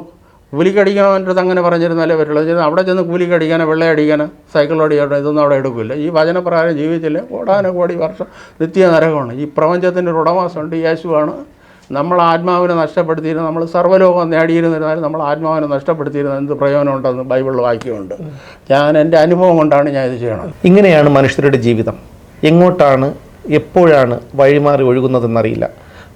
S1: കൂലിക്കടിക്കണവൻ്റെ അടുത്ത് അങ്ങനെ പറഞ്ഞിരുന്നാലേ പറ്റുള്ളൂ. അവിടെ ചെന്ന് കൂലിക്കടിക്കാനോ വെള്ളയടിക്കാനോ സൈക്കിളോടിക്കാനോ ഇതൊന്നും അവിടെ എടുക്കില്ല. ഈ വചനപ്രകാരം ജീവിച്ചില്ല കോടാനകോടി വർഷം നിത്യ നരകമാണ്. ഈ പ്രപഞ്ചത്തിൻ്റെ ഒരു ഉടമസ്ഥനുണ്ട്, യേശുവാണ്. നമ്മൾ ആത്മാവിനെ നഷ്ടപ്പെടുത്തിയിരുന്ന നമ്മൾ സർവ്വലോകം നേടിയിരുന്നിരുന്നാലും നമ്മൾ ആത്മാവിനെ നഷ്ടപ്പെടുത്തിയിരുന്ന എന്ത് പ്രയോജനമുണ്ടെന്ന് ബൈബിളിൽ വാക്യമുണ്ട്. ഞാൻ എൻ്റെ അനുഭവം കൊണ്ടാണ് ഞാൻ ഇത് ചെയ്യണത്.
S2: ഇങ്ങനെയാണ് മനുഷ്യരുടെ ജീവിതം. എങ്ങോട്ടാണ് എപ്പോഴാണ് വഴിമാറി ഒഴുകുന്നതെന്നറിയില്ല.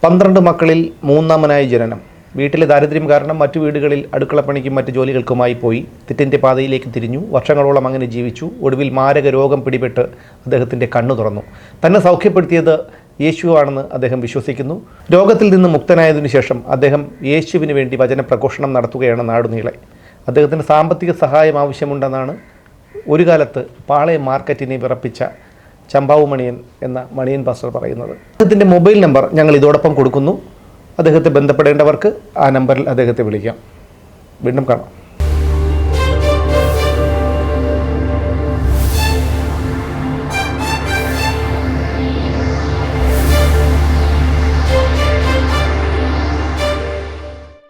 S2: 12 മക്കളിൽ 3ാമനായി ജനനം. വീട്ടിലെ ദാരിദ്ര്യം കാരണം മറ്റു വീടുകളിൽ അടുക്കളപ്പണിക്കും മറ്റു ജോലികൾക്കുമായി പോയി തെറ്റിൻ്റെ പാതയിലേക്ക് തിരിഞ്ഞു. വർഷങ്ങളോളം അങ്ങനെ ജീവിച്ചു. ഒടുവിൽ മാരക രോഗം പിടിപെട്ട് അദ്ദേഹത്തിൻ്റെ കണ്ണു തുറന്നു. തന്നെ സൗഖ്യപ്പെടുത്തിയത് യേശുവാണെന്ന് അദ്ദേഹം വിശ്വസിക്കുന്നു. രോഗത്തിൽ നിന്ന് മുക്തനായതിനു ശേഷം അദ്ദേഹം യേശുവിന് വേണ്ടി വചനപ്രഘോഷണം നടത്തുകയാണ് നാടുനീളെ. അദ്ദേഹത്തിന് സാമ്പത്തിക സഹായം ആവശ്യമുണ്ടെന്നാണ് ഒരു കാലത്ത് പാളയം മാർക്കറ്റിനെ വിറപ്പിച്ച ചമ്പാവു മണിയൻ എന്ന മണിയൻ പാസ്റ്റർ പറയുന്നത്. അദ്ദേഹത്തിൻ്റെ മൊബൈൽ നമ്പർ ഞങ്ങൾ ഇതോടൊപ്പം കൊടുക്കുന്നു. അദ്ദേഹത്തെ ബന്ധപ്പെടേണ്ടവർക്ക് ആ നമ്പറിൽ അദ്ദേഹത്തെ വിളിക്കാം. വീണ്ടും കാണാം.